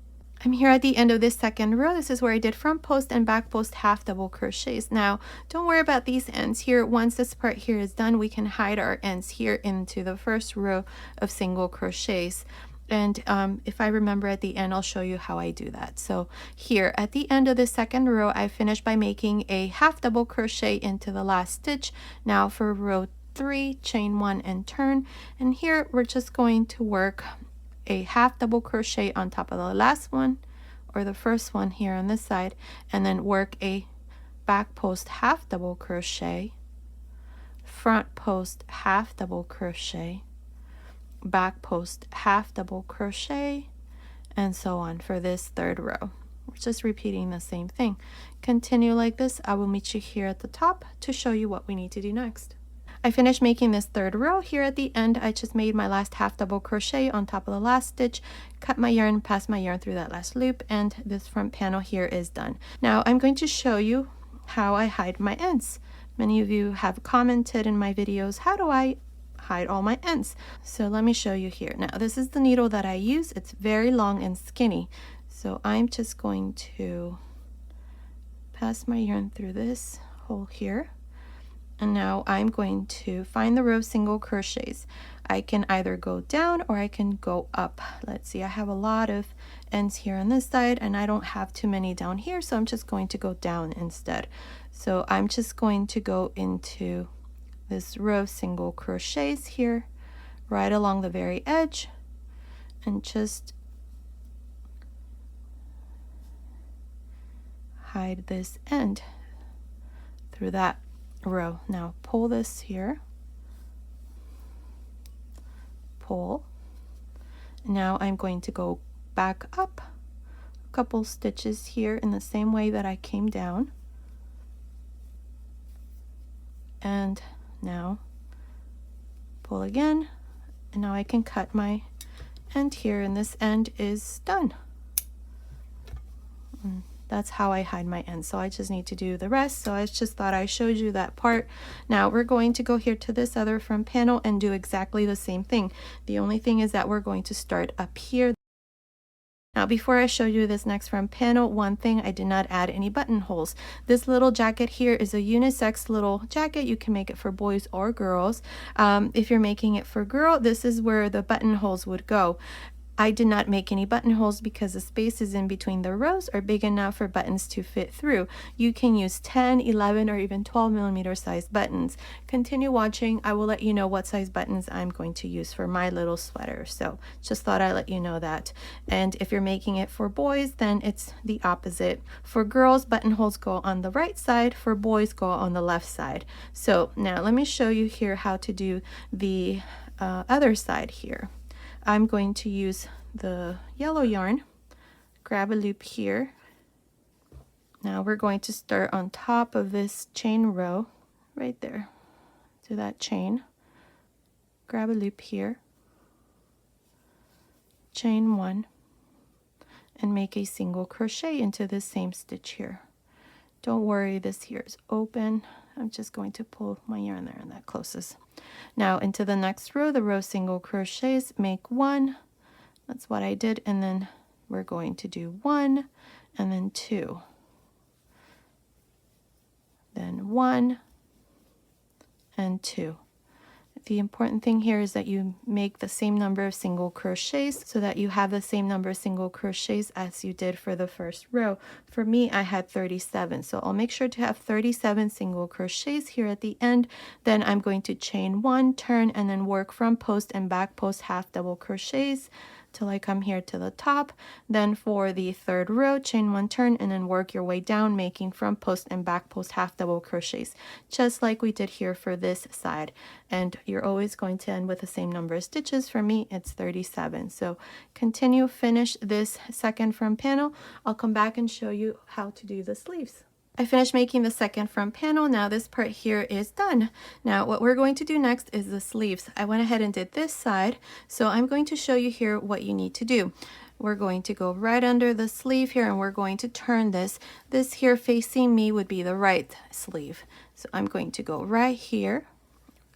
I'm here at the end of this second row. This is where I did front post and back post half double crochets. Now don't worry about these ends here. Once this part here is done, we can hide our ends here into the first row of single crochets. And if I remember at the end, I'll show you how I do that. So here at the end of the second row, I finished by making a half double crochet into the last stitch. Now for row 3, chain 1 and turn. And here we're just going to work a half double crochet on top of the last one, or the first one here on this side, and then work a back post half double crochet, front post half double crochet, back post half double crochet, and so on for this third row. We're just repeating the same thing. Continue like this. I will meet you here at the top to show you what we need to do next. I finished making this third row. Here at the end, I just made my last half double crochet on top of the last stitch, cut my yarn, pass my yarn through that last loop, and this front panel here is done. Now I'm going to show you how I hide my ends. Many of you have commented in my videos, how do I hide all my ends? So let me show you here. Now this is the needle that I use. It's very long and skinny. So I'm just going to pass my yarn through this hole here. And now I'm going to find the row of single crochets. I can either go down or I can go up. Let's see, I have a lot of ends here on this side and I don't have too many down here, so I'm just going to go down instead. So I'm just going to go into this row of single crochets here, right along the very edge, and just hide this end through that row. Now pull this here, pull. Now I'm going to go back up a couple stitches here in the same way that I came down, and now pull again, and now I can cut my end here, and this end is done. That's how I hide my ends. So I just need to do the rest. So I just thought I showed you that part. Now we're going to go here to this other front panel and do exactly the same thing. The only thing is that we're going to start up here. Now before I show you this next front panel, one thing, I did not add any buttonholes. This little jacket here is a unisex little jacket. You can make it for boys or girls. If you're making it for girl, this is where the buttonholes would go. I did not make any buttonholes because the spaces in between the rows are big enough for buttons to fit through. You can use 10, 11, or even 12 millimeter size buttons. Continue watching. I will let you know what size buttons I'm going to use for my little sweater. So just thought I'd let you know that. And if you're making it for boys, then it's the opposite. For girls, buttonholes go on the right side. For boys, go on the left side. So now let me show you here how to do the other side here. I'm going to use the yellow yarn, grab a loop here. Now we're going to start on top of this chain row, right there, to that chain. Grab a loop here, chain one, and make a single crochet into this same stitch here. Don't worry, this here is open. I'm just going to pull my yarn there and that closes. Now into the next row, the row single crochets, make one. That's what I did, and then we're going to do one and then two, then one and two. The important thing here is that you make the same number of single crochets so that you have the same number of single crochets as you did for the first row. For me, I had 37, so I'll make sure to have 37 single crochets here at the end. Then I'm going to chain one, turn, and then work front post and back post half double crochets till I come here to the top. Then for the third row, chain one, turn, and then work your way down, making front post and back post half double crochets, just like we did here for this side. And you're always going to end with the same number of stitches. For me, it's 37. So continue, finish this second front panel. I'll come back and show you how to do the sleeves. I finished making the second front panel. Now this part here is done. Now what we're going to do next is the sleeves. I went ahead and did this side, so I'm going to show you here what you need to do. We're going to go right under the sleeve here and we're going to turn this. This here facing me would be the right sleeve. So I'm going to go right here.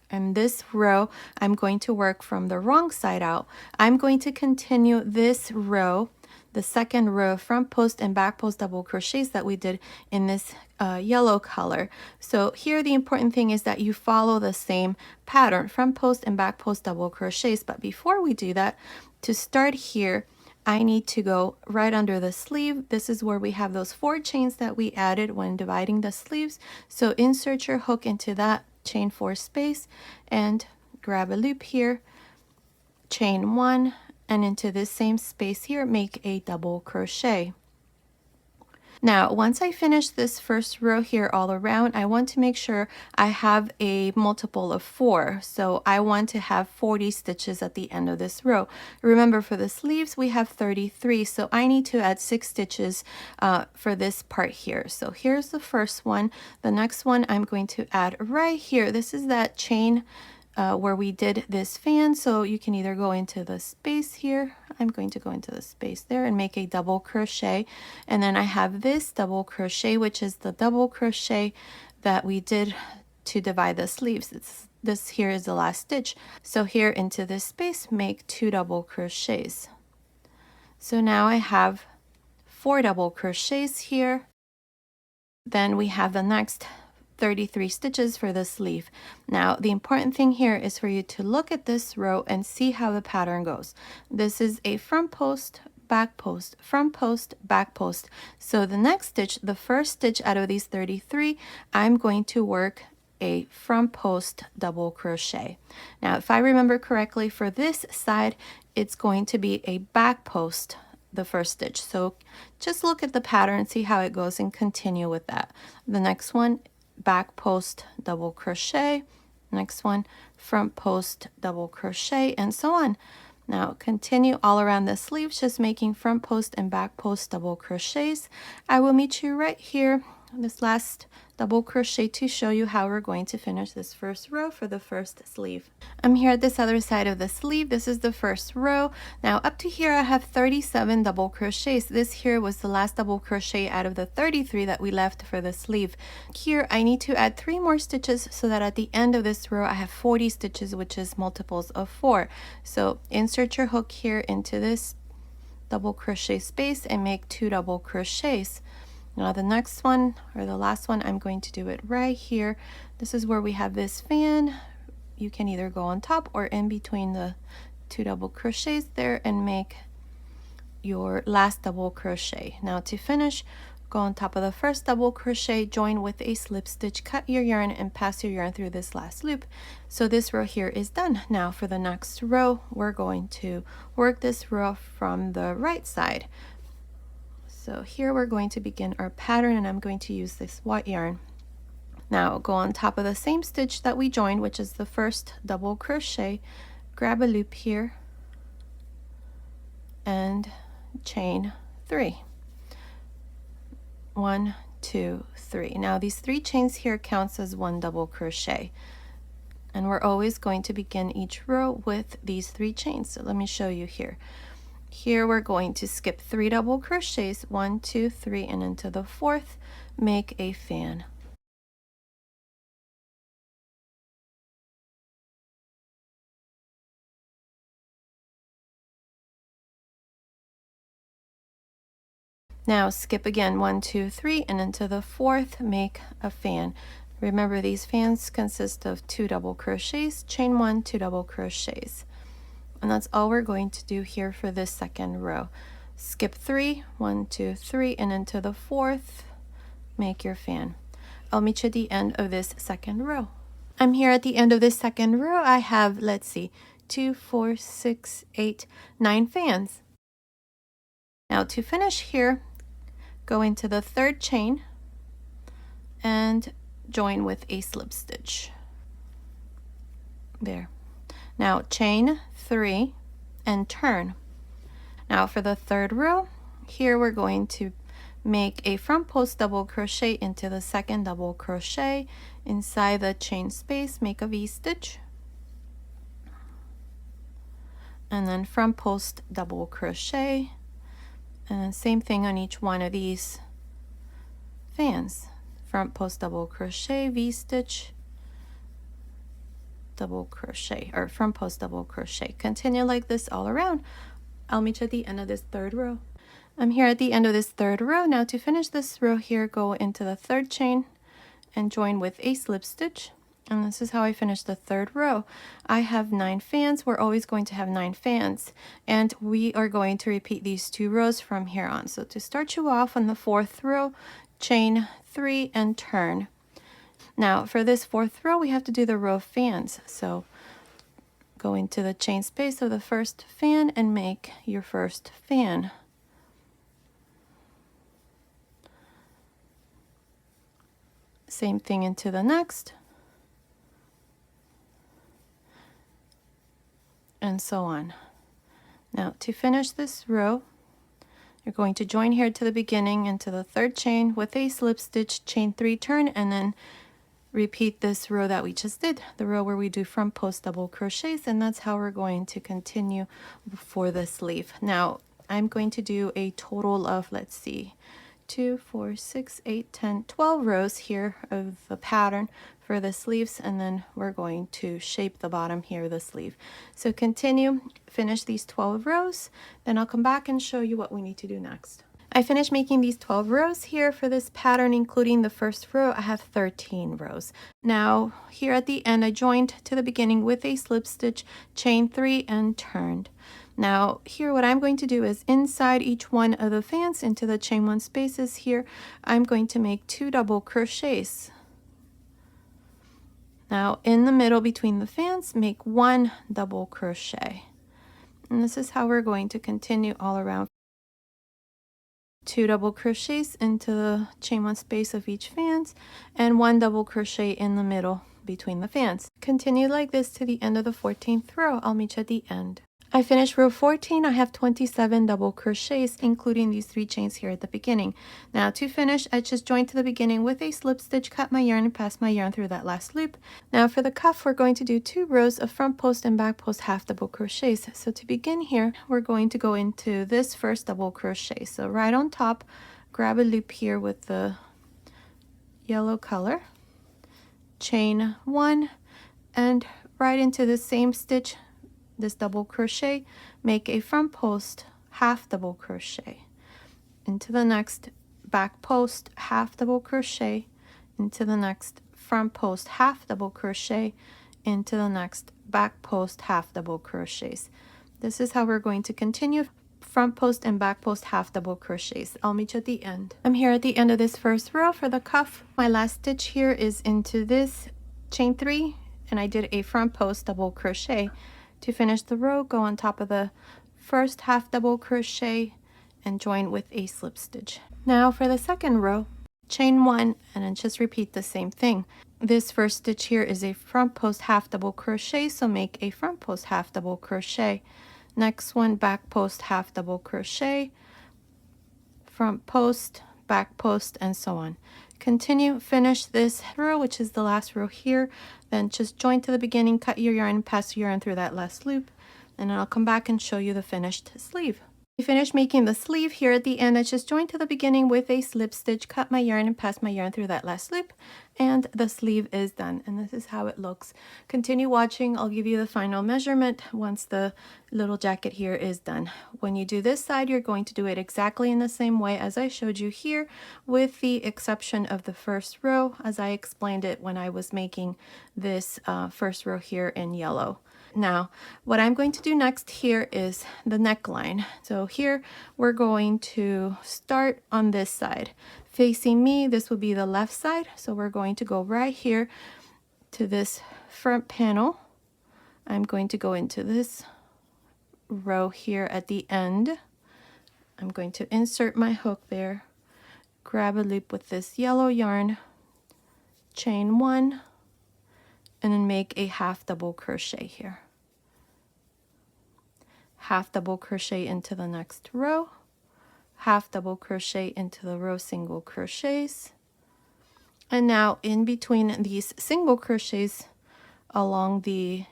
And this row, I'm going to work from the wrong side out. I'm going to continue this row, the second row of front post and back post double crochets that we did in this yellow color. So here the important thing is that you follow the same pattern, front post and back post double crochets. But before we do that, to start here, I need to go right under the sleeve. This is where we have those 4 chains that we added when dividing the sleeves. So insert your hook into that chain 4 space and grab a loop here, chain 1, and into this same space here make a double crochet. Now, once I finish this first row here all around, I want to make sure I have a multiple of 4. So I want to have 40 stitches at the end of this row. Remember, for the sleeves, we have 33. So I need to add 6 stitches for this part here. So here's the first one. The next one I'm going to add right here. This is that chain where we did this fan, so you can either go into the space here. I'm going to go into the space there and make a double crochet, and then I have this double crochet, which is the double crochet that we did to divide the sleeves. This here is the last stitch. So here into this space, make 2 double crochets. So now I have 4 double crochets here. Then we have the next 33 stitches for the sleeve. Now, the important thing here is for you to look at this row and see how the pattern goes. This is a front post, back post, front post, back post. So the next stitch, the first stitch out of these 33, I'm going to work a front post double crochet. Now, if I remember correctly, for this side, it's going to be a back post the first stitch. So just look at the pattern, see how it goes, and continue with that. The next one, back post double crochet, next one front post double crochet, and so on. Now continue all around the sleeves, just making front post and back post double crochets. I will meet you right here, this last double crochet, to show you how we're going to finish this first row for the first sleeve. I'm here at this other side of the sleeve. This is the first row. Now up to here I have 37 double crochets. This here was the last double crochet out of the 33 that we left for the sleeve. Here I need to add 3 more stitches so that at the end of this row I have 40 stitches, which is multiples of 4. So insert your hook here into this double crochet space and make 2 double crochets. Now the next one, or the last one, I'm going to do it right here. This is where we have this fan. You can either go on top or in between the 2 double crochets there and make your last double crochet. Now to finish, go on top of the first double crochet, join with a slip stitch, cut your yarn, and pass your yarn through this last loop. So this row here is done. Now for the next row, we're going to work this row from the right side. So here we're going to begin our pattern, and I'm going to use this white yarn. Now go on top of the same stitch that we joined, which is the first double crochet, grab a loop here and chain 3. 1, 2, 3. Now these 3 chains here counts as 1 double crochet, and we're always going to begin each row with these 3 chains. So let me show you here. Here we're going to skip 3 double crochets, 1, 2, 3, and into the 4th, make a fan. Now skip again 1, 2, 3, and into the 4th, make a fan. Remember, these fans consist of 2 double crochets, chain 1, 2 double crochets. And that's all we're going to do here for this second row. Skip 3, 1, 2, 3, and into the 4th, make your fan. I'll meet you at the end of this second row. I'm here at the end of this second row. I have, let's see, 2, 4, 6, 8, 9 fans. Now to finish here, go into the 3rd chain and join with a slip stitch. There. Now chain 3 and turn. Now for the 3rd row, here we're going to make a front post double crochet into the 2nd double crochet. Inside the chain space, make a V-stitch, and then front post double crochet, and then same thing on each one of these fans. Front post double crochet, V-stitch, double crochet, or front post double crochet. Continue like this all around. I'll meet you at the end of this 3rd row. I'm here at the end of this 3rd row. Now to finish this row here, go into the 3rd chain and join with a slip stitch. And this is how I finish the 3rd row. I have 9 fans. We're always going to have 9 fans, and we are going to repeat these 2 rows from here on. So to start you off on the 4th row, chain 3 and turn. Now for this 4th row, we have to do the row of fans. So go into the chain space of the first fan and make your first fan. Same thing into the next, and so on. Now to finish this row, you're going to join here to the beginning into the third chain with a slip stitch, chain 3, turn, and then repeat this row that we just did, the row where we do front post double crochets, and that's how we're going to continue for the sleeve. Now I'm going to do a total of, let's see, 2, 4, 6, 8, 10, 12 rows here of the pattern for the sleeves, and then we're going to shape the bottom here of the sleeve. So continue, finish these 12 rows, then I'll come back and show you what we need to do next. I finished making these 12 rows here for this pattern, including the first row. I have 13 rows. Now here at the end, I joined to the beginning with a slip stitch, chain 3, and turned. Now here what I'm going to do is inside each one of the fans into the chain 1 spaces here, I'm going to make 2 double crochets. Now in the middle between the fans, make 1 double crochet. And this is how we're going to continue all around. 2 double crochets into the chain 1 space of each fans, and 1 double crochet in the middle between the fans. Continue like this to the end of the 14th row. I'll meet you at the end. I finished row 14. I have 27 double crochets, including these 3 chains here at the beginning. Now to finish, I just joined to the beginning with a slip stitch, cut my yarn, and pass my yarn through that last loop. Now for the cuff, we're going to do 2 rows of front post and back post half double crochets. So to begin here, we're going to go into this first double crochet. So right on top, grab a loop here with the yellow color, chain 1, and right into the same stitch, this double crochet, make a front post half double crochet into the next back post half double crochet into the next front post half double crochet into the next back post half double crochets. This is how we're going to continue, front post and back post half double crochets. I'll meet you at the end. I'm here at the end of this first row for the cuff. My last stitch here is into this chain 3, and I did a front post double crochet. To finish the row, go on top of the first half double crochet and join with a slip stitch. Now for the second row, chain 1 and then just repeat the same thing. This first stitch here is a front post half double crochet, so make a front post half double crochet. Next one, back post half double crochet, front post, back post, and so on. Continue, finish this row, which is the last row here, then just join to the beginning, cut your yarn, pass your yarn through that last loop, and then I'll come back and show you the finished sleeve. I finished making the sleeve here at the end. I just joined to the beginning with a slip stitch, cut my yarn, and pass my yarn through that last loop, and the sleeve is done, and this is how it looks. Continue watching. I'll give you the final measurement once the little jacket here is done. When you do this side, you're going to do it exactly in the same way as I showed you here, with the exception of the first row, as I explained it when I was making this first row here in yellow. Now, what I'm going to do next here is the neckline. So here we're going to start on this side. Facing me, this will be the left side. So we're going to go right here to this front panel. I'm going to go into this row here at the end. I'm going to insert my hook there, grab a loop with this yellow yarn, chain 1, and then make a half double crochet here. Half double crochet into the next row, half double crochet into the row single crochets, and now in between these single crochets along the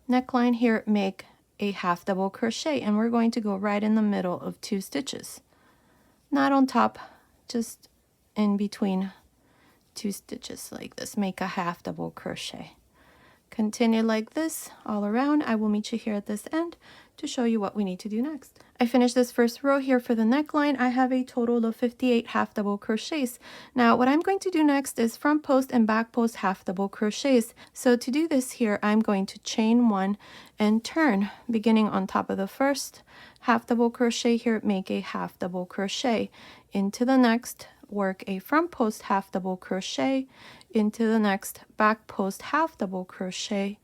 neckline here, make a half double crochet, and we're going to go right in the middle of 2 stitches, not on top, just in between 2 stitches like this. Make a half double crochet. Continue like this all around. I will meet you here at this end to show you what we need to do next. I finished this first row here for the neckline. I have a total of 58 half double crochets. Now what I'm going to do next is front post and back post half double crochets. So to do this here, I'm going to chain 1 and turn, beginning on top of the first half double crochet here, make a half double crochet into the next, work a front post half double crochet into the next, back post half double crochet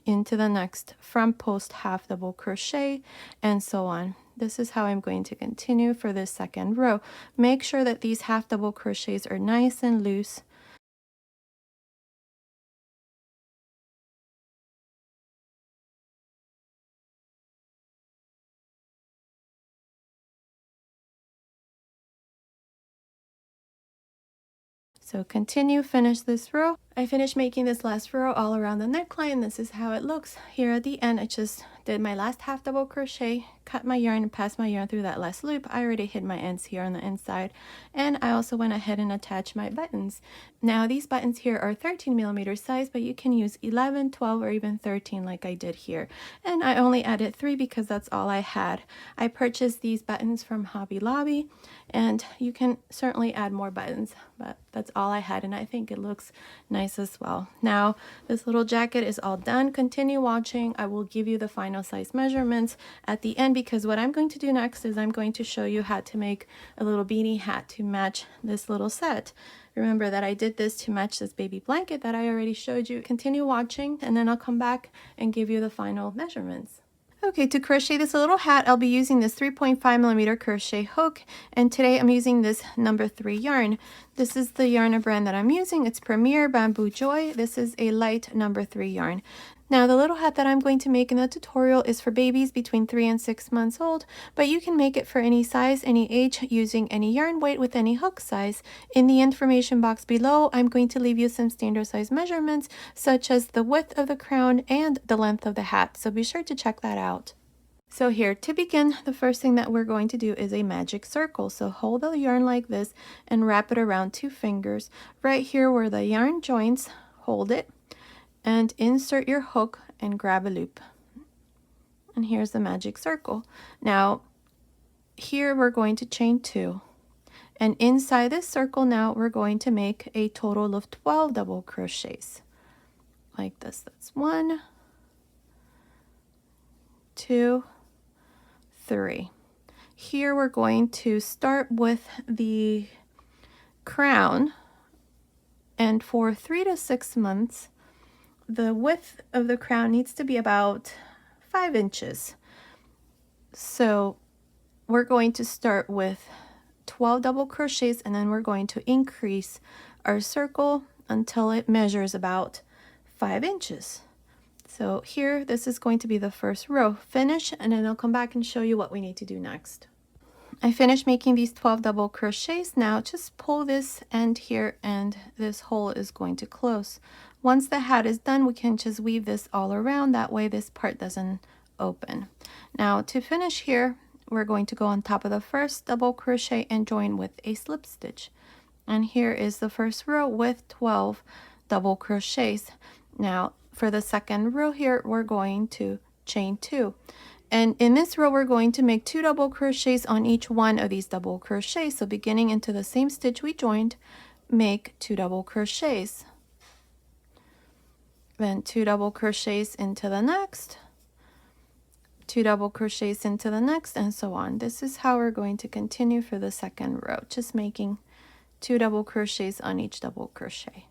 into the next front post half double crochet, and so on. This is how I'm going to continue for this second row. Make sure that these half double crochets are nice and loose. So continue, finish this row. I finished making this last row all around the neckline. This is how it looks. Here at the end, I just did my last half double crochet, cut my yarn and passed my yarn through that last loop. I already hid my ends here on the inside, and I also went ahead and attached my buttons. Now these buttons here are 13mm size, but you can use 11, 12, or even 13 like I did here. And I only added 3 because that's all I had. I purchased these buttons from Hobby Lobby, and you can certainly add more buttons, but that's all I had, and I think it looks nice as well. Now this little jacket is all done. Continue watching. I will give you the final size measurements at the end, because what I'm going to do next is I'm going to show you how to make a little beanie hat to match this little set. Remember that I did this to match this baby blanket that I already showed you. Continue watching, and then I'll come back and give you the final measurements. Okay, to crochet this little hat, I'll be using this 3.5mm crochet hook, and today I'm using this number 3 yarn. This is the yarn brand that I'm using. It's Premier Bamboo Joy. This is a light number 3 yarn. Now the little hat that I'm going to make in the tutorial is for babies between 3 and 6 months old, but you can make it for any size, any age, using any yarn weight with any hook size. In the information box below, I'm going to leave you some standard size measurements, such as the width of the crown and the length of the hat, so be sure to check that out. So here, to begin, the first thing that we're going to do is a magic circle. So hold the yarn like this and wrap it around 2 fingers. Right here where the yarn joins, hold it and insert your hook and grab a loop. And here's the magic circle. Now, here we're going to chain 2. And inside this circle now, we're going to make a total of 12 double crochets. Like this. That's 1, 2, 3. Here we're going to start with the crown, and for 3 to 6 months the width of the crown needs to be about 5 inches. So we're going to start with 12 double crochets, and then we're going to increase our circle until it measures about 5 inches. So here, this is going to be the first row. Finish, and then I'll come back and show you what we need to do next. I finished making these 12 double crochets. Now just pull this end here, and this hole is going to close. Once the hat is done, we can just weave this all around. That way this part doesn't open. Now to finish here, we're going to go on top of the first double crochet and join with a slip stitch. And here is the first row with 12 double crochets. Now for the second row here, we're going to chain 2. And in this row, we're going to make 2 double crochets on each one of these double crochets. So beginning into the same stitch we joined, make 2 double crochets. Then 2 double crochets into the next, 2 double crochets into the next, and so on. This is how we're going to continue for the second row, just making 2 double crochets on each double crochet.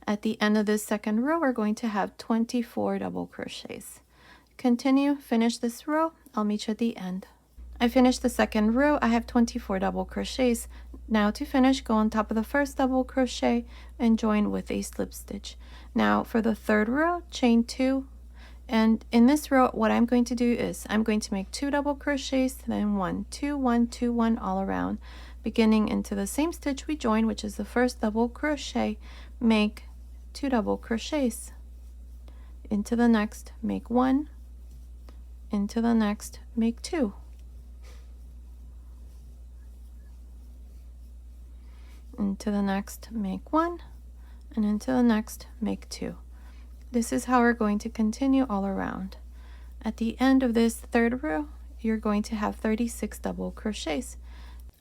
At the end of this second row, we're going to have 24 double crochets. Continue, finish this row. I'll meet you at the end. I finished the second row. I have 24 double crochets. Now to finish, go on top of the first double crochet and join with a slip stitch. Now for the third row, chain 2. And in this row, what I'm going to do is I'm going to make 2 double crochets, then 1, 2, 1, 2, 1 all around. Beginning into the same stitch we joined, which is the first double crochet, make 2 double crochets. Into the next, make 1. Into the next, make 2. Into the next, make 1, and into the next, make 2. This is how we're going to continue all around. At the end of this third row, you're going to have 36 double crochets.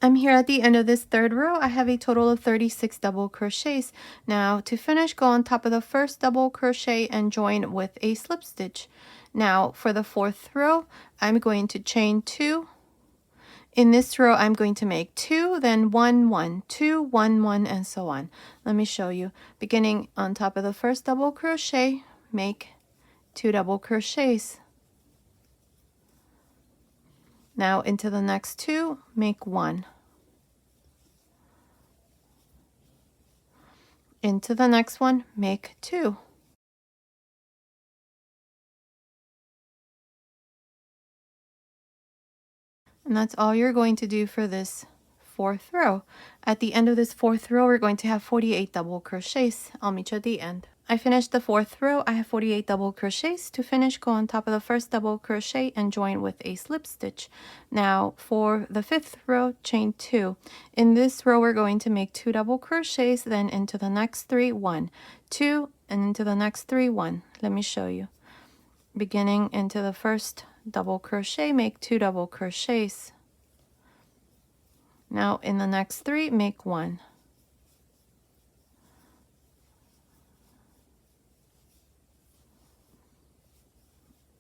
I'm here at the end of this third row. I have a total of 36 double crochets. Now to finish, go on top of the first double crochet and join with a slip stitch. Now for the fourth row, I'm going to chain 2. In this row, I'm going to make 2, then 1, 1, 2, 1, 1, and so on. Let me show you. Beginning on top of the first double crochet, make 2 double crochets. Now into the next 2, make 1. Into the next one, make 2. And that's all you're going to do for this 4th row. At the end of this 4th row, we're going to have 48 double crochets. I'll meet you at the end. I finished the 4th row. I have 48 double crochets. To finish, go on top of the first double crochet and join with a slip stitch. Now for the 5th row, chain 2. In this row, we're going to make 2 double crochets, then into the next 3, 1, 2, and into the next 3, 1. Let me show you. Beginning into the first double crochet, make 2 double crochets. Now in the next 3, make 1.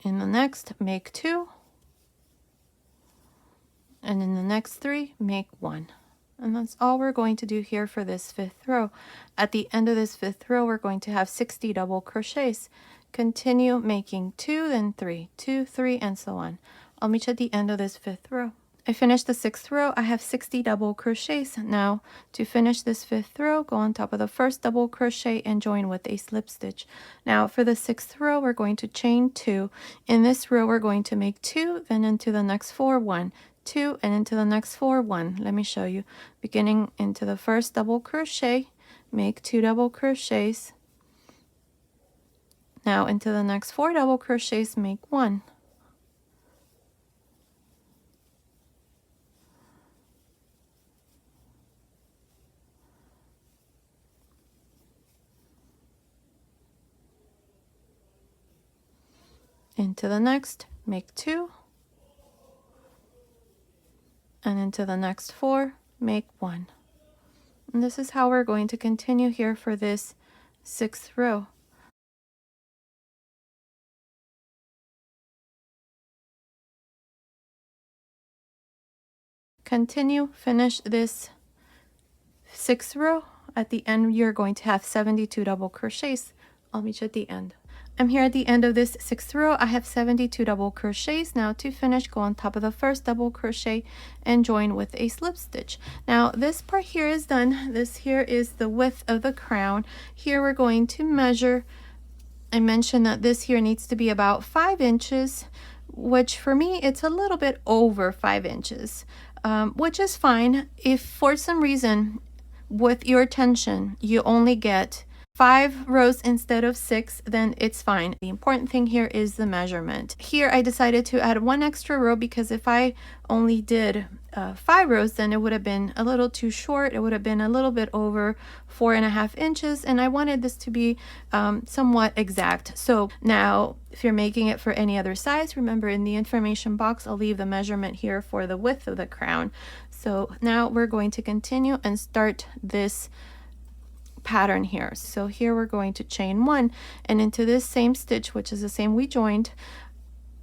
In the next, make 2. And in the next 3, make 1. And that's all we're going to do here for this 5th row. At the end of this 5th row, we're going to have 60 double crochets. Continue making 2, then 3, 2, 3, and so on. I'll meet you at the end of this 5th row. I finished the 6th row. I have 60 double crochets. Now to finish this 5th row, go on top of the first double crochet and join with a slip stitch. Now for the 6th row, we're going to chain 2. In this row, we're going to make 2, then into the next 4, 1, 2, and into the next 4, 1. Let me show you. Beginning into the first double crochet, make 2 double crochets. Now into the next 4 double crochets, make 1. Into the next, make 2. And into the next 4, make 1. And this is how we're going to continue here for this 6th row. Continue, finish this 6th row. At the end, you're going to have 72 double crochets. I'll meet you at the end. I'm here at the end of this 6th row. I have 72 double crochets. Now to finish, go on top of the first double crochet and join with a slip stitch. Now this part here is done. This here is the width of the crown. Here we're going to measure. I mentioned that this here needs to be about 5 inches, which for me, it's a little bit over 5 inches, which is fine. If for some reason with your tension, you only get 5 rows instead of 6, then it's fine. The important thing here is the measurement. Here I decided to add 1 extra row because if I only did 5 rows, then it would have been a little too short. It would have been a little bit over 4.5 inches, and I wanted this to be somewhat exact. So now if you're making it for any other size, remember in the information box I'll leave the measurement here for the width of the crown. So now we're going to continue and start this pattern here. So here we're going to chain 1, and into this same stitch, which is the same we joined,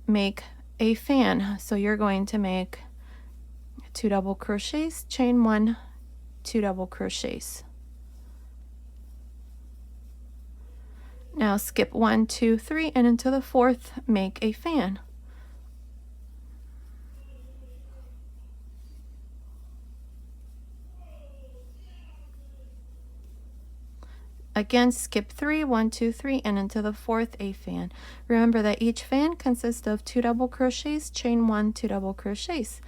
make a fan. So you're going to make 2 double crochets, chain 1, 2 double crochets. Now skip 1, 2, 3, and into the 4th, make a fan. Again, skip 3, 1, 2, 3, and into the 4th, a fan. Remember that each fan consists of 2 double crochets, chain 1, 2 double crochets.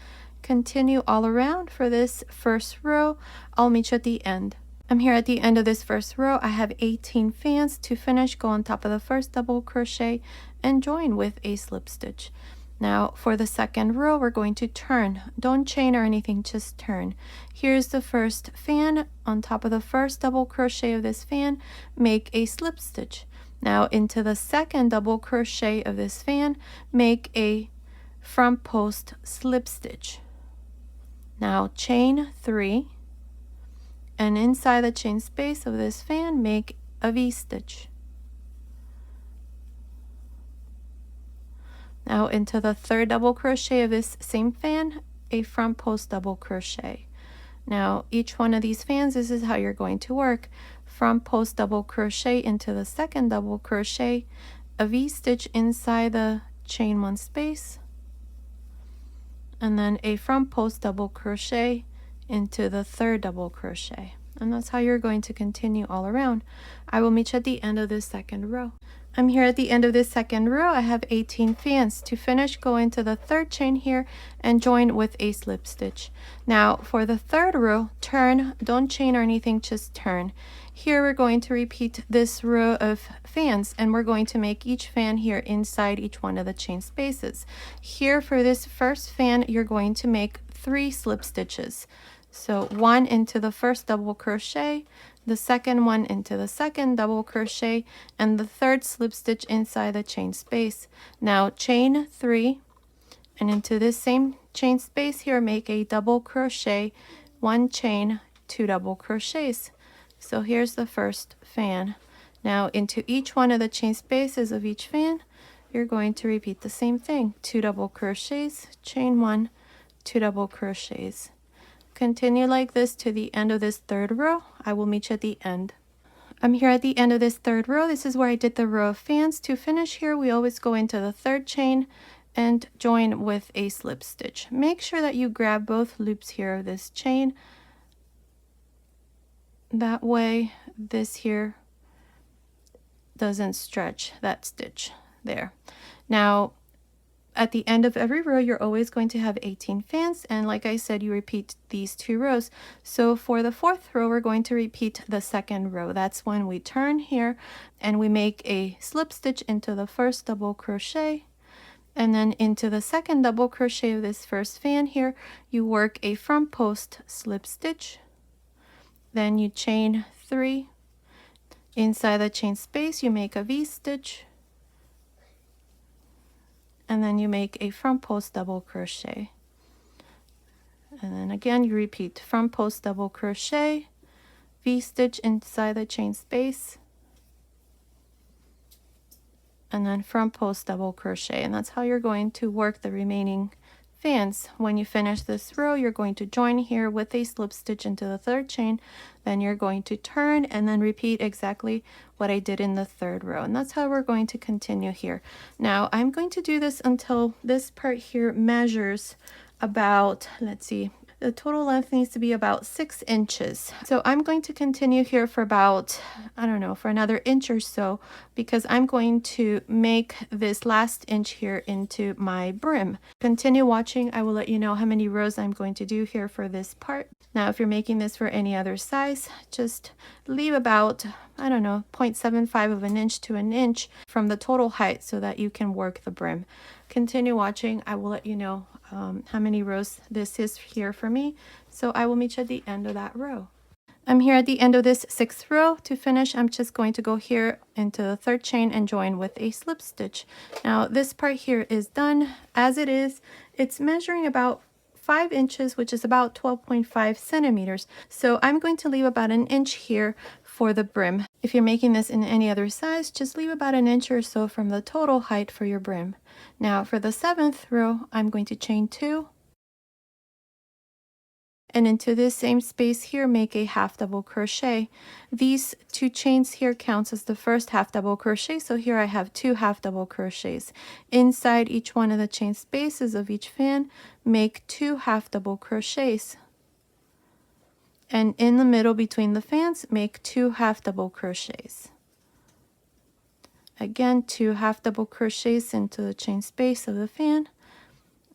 Continue all around for this first row. I'll meet you at the end. I'm here at the end of this first row. I have 18 fans. To finish, go on top of the first double crochet and join with a slip stitch. Now for the second row, we're going to turn. Don't chain or anything, just turn. Here's the first fan. On top of the first double crochet of this fan, make a slip stitch. Now into the second double crochet of this fan, make a front post slip stitch. Now chain 3, and inside the chain space of this fan, make a V-stitch. Now into the third double crochet of this same fan, a front post double crochet. Now each one of these fans, this is how you're going to work. Front post double crochet into the second double crochet, a V-stitch inside the chain 1 space, and then a front post double crochet into the 3rd double crochet. And that's how you're going to continue all around. I will meet you at the end of this 2nd row. I'm here at the end of this 2nd row. I have 18 fans. To finish, go into the 3rd chain here and join with a slip stitch. Now for the 3rd row, turn, don't chain or anything, just turn. Here we're going to repeat this row of fans, and we're going to make each fan here inside each one of the chain spaces. Here for this first fan, you're going to make 3 slip stitches. So 1 into the 1st double crochet, the 2nd one into the 2nd double crochet, and the 3rd slip stitch inside the chain space. Now chain 3, and into this same chain space here, make a double crochet, 1 chain, 2 double crochets. So here's the first fan. Now into each one of the chain spaces of each fan, you're going to repeat the same thing. 2 double crochets, chain 1, 2 double crochets. Continue like this to the end of this 3rd row. I will meet you at the end. I'm here at the end of this 3rd row. This is where I did the row of fans. To finish here, we always go into the 3rd chain and join with a slip stitch. Make sure that you grab both loops here of this chain. That way this here doesn't stretch that stitch there. Now at the end of every row, you're always going to have 18 fans, and like I said, you repeat these 2 rows. So for the 4th row, we're going to repeat the 2nd row. That's when we turn here and we make a slip stitch into the 1st double crochet, and then into the 2nd double crochet of this first fan here, you work a front post slip stitch, then you chain 3. Inside the chain space, you make a V-stitch, and then you make a front post double crochet. And then again, you repeat front post double crochet, V-stitch inside the chain space, and then front post double crochet. And that's how you're going to work the remaining fans. When you finish this row, you're going to join here with a slip stitch into the 3rd chain, then you're going to turn and then repeat exactly what I did in the 3rd row. And that's how we're going to continue here. Now I'm going to do this until this part here measures about, let's see, the total length needs to be about 6 inches. So I'm going to continue here for about, I don't know, for another inch or so, because I'm going to make this last inch here into my brim. Continue watching. I will let you know how many rows I'm going to do here for this part. Now, if you're making this for any other size, just leave about, I don't know, 0.75 of an inch to an inch from the total height so that you can work the brim. Continue watching. I will let you know how many rows this is here for me. So I will meet you at the end of that row. I'm here at the end of this 6th row. To finish, I'm just going to go here into the 3rd chain and join with a slip stitch. Now this part here is done as it is. It's measuring about 5 inches, which is about 12.5 centimeters. So I'm going to leave about an inch here for the brim. If you're making this in any other size, just leave about an inch or so from the total height for your brim. Now for the 7th row, I'm going to chain 2. And into this same space here, make a half double crochet. These 2 chains here counts as the first half double crochet. So here I have 2 half double crochets. Inside each one of the chain spaces of each fan, make 2 half double crochets. And in the middle between the fans, make 2 half double crochets. Again, 2 half double crochets into the chain space of the fan,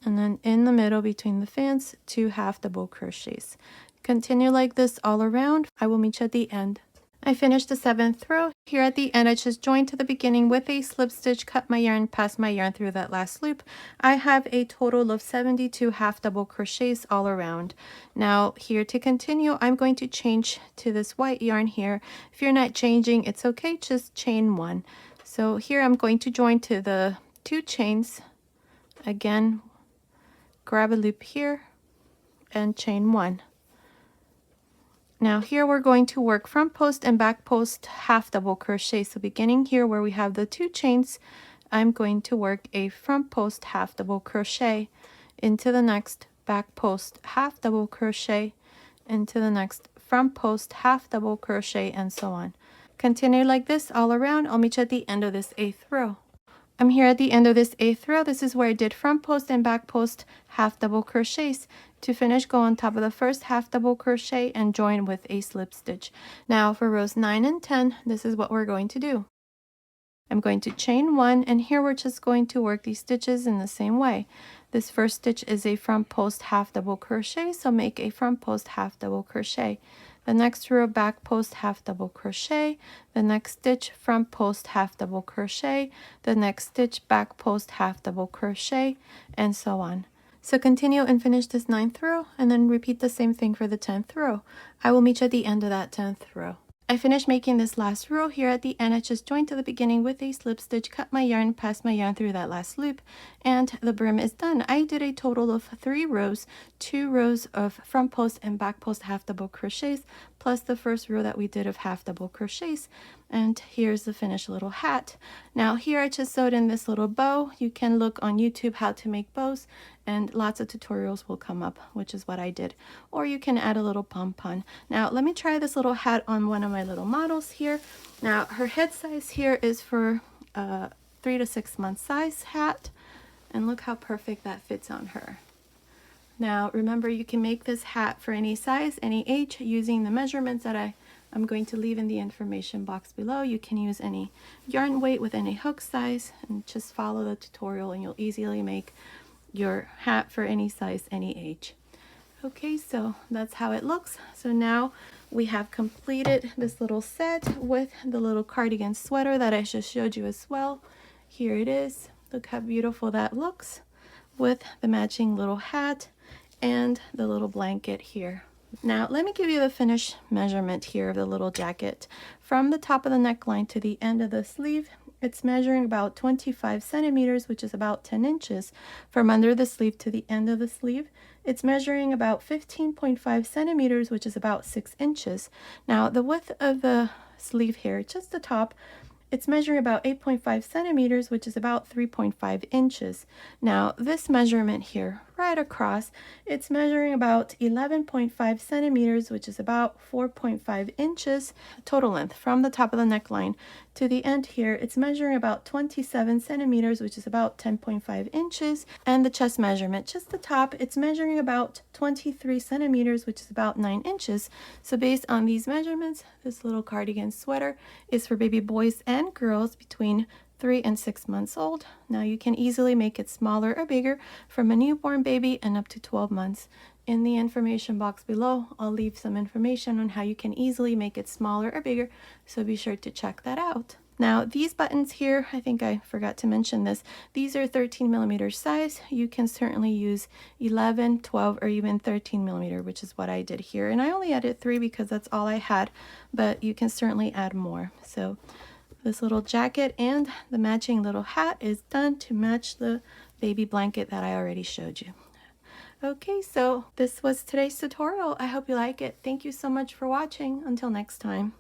and then in the middle between the fans, 2 half double crochets. Continue like this all around. I will meet you at the end. I finished the 7th row. Here at the end, I just joined to the beginning with a slip stitch, cut my yarn, pass my yarn through that last loop. I have a total of 72 half double crochets all around. Now here to continue, I'm going to change to this white yarn here. If you're not changing, it's okay, just chain 1. So here I'm going to join to the 2 chains. Again, grab a loop here and chain 1. Now here we're going to work front post and back post half double crochet. So beginning here where we have the 2 chains, I'm going to work a front post half double crochet into the next back post half double crochet into the next front post half double crochet, and so on. Continue like this all around. I'll meet you at the end of this 8th row. I'm here at the end of this 8th row. This is where I did front post and back post half double crochets. To finish, go on top of the first half double crochet and join with a slip stitch. Now for rows 9 and 10, this is what we're going to do. I'm going to chain 1, and here we're just going to work these stitches in the same way. This first stitch is a front post half double crochet, so make a front post half double crochet. The next row, back post half double crochet. The next stitch, front post half double crochet. The next stitch, back post half double crochet, and so on. So continue and finish this 9th row, and then repeat the same thing for the 10th row. I will meet you at the end of that 10th row. I finished making this last row. Here at the end, I just joined to the beginning with a slip stitch, cut my yarn, passed my yarn through that last loop, and the brim is done. I did a total of 3 rows, 2 rows of front post and back post half double crochets, plus the first row that we did of half double crochets. And here's the finished little hat. Now here I just sewed in this little bow. You can look on YouTube how to make bows, and lots of tutorials will come up, which is what I did. Or you can add a little pom-pom. Now let me try this little hat on one of my little models here. Now her head size here is for 3 to 6 month size hat, and look how perfect that fits on her. Now remember, you can make this hat for any size, any age, using the measurements that I'm going to leave in the information box below. You can use any yarn weight with any hook size, and just follow the tutorial and you'll easily make your hat for any size, any age. Okay, so that's how it looks. So now we have completed this little set with the little cardigan sweater that I just showed you as well. Here it is. Look how beautiful that looks with the matching little hat and the little blanket here. Now let me give you the finished measurement here of the little jacket. From the top of the neckline to the end of the sleeve, it's measuring about 25 centimeters, which is about 10 inches. From under the sleeve to the end of the sleeve, it's measuring about 15.5 centimeters, which is about 6 inches. Now the width of the sleeve here, just the top, it's measuring about 8.5 centimeters, which is about 3.5 inches. Now this measurement here, right across, it's measuring about 11.5 centimeters, which is about 4.5 inches total length. From the top of the neckline to the end here, it's measuring about 27 centimeters, which is about 10.5 inches. And the chest measurement, just the top, it's measuring about 23 centimeters, which is about 9 inches. So based on these measurements, this little cardigan sweater is for baby boys and girls between 3 and 6 months old. Now you can easily make it smaller or bigger from a newborn baby and up to 12 months. In the information box below, I'll leave some information on how you can easily make it smaller or bigger, so be sure to check that out. Now these buttons here, I think I forgot to mention this, these are 13 millimeter size. You can certainly use 11, 12, or even 13 millimeter, which is what I did here. And I only added 3 because that's all I had, but you can certainly add more. So this little jacket and the matching little hat is done to match the baby blanket that I already showed you. Okay, so this was today's tutorial. I hope you like it. Thank you so much for watching. Until next time.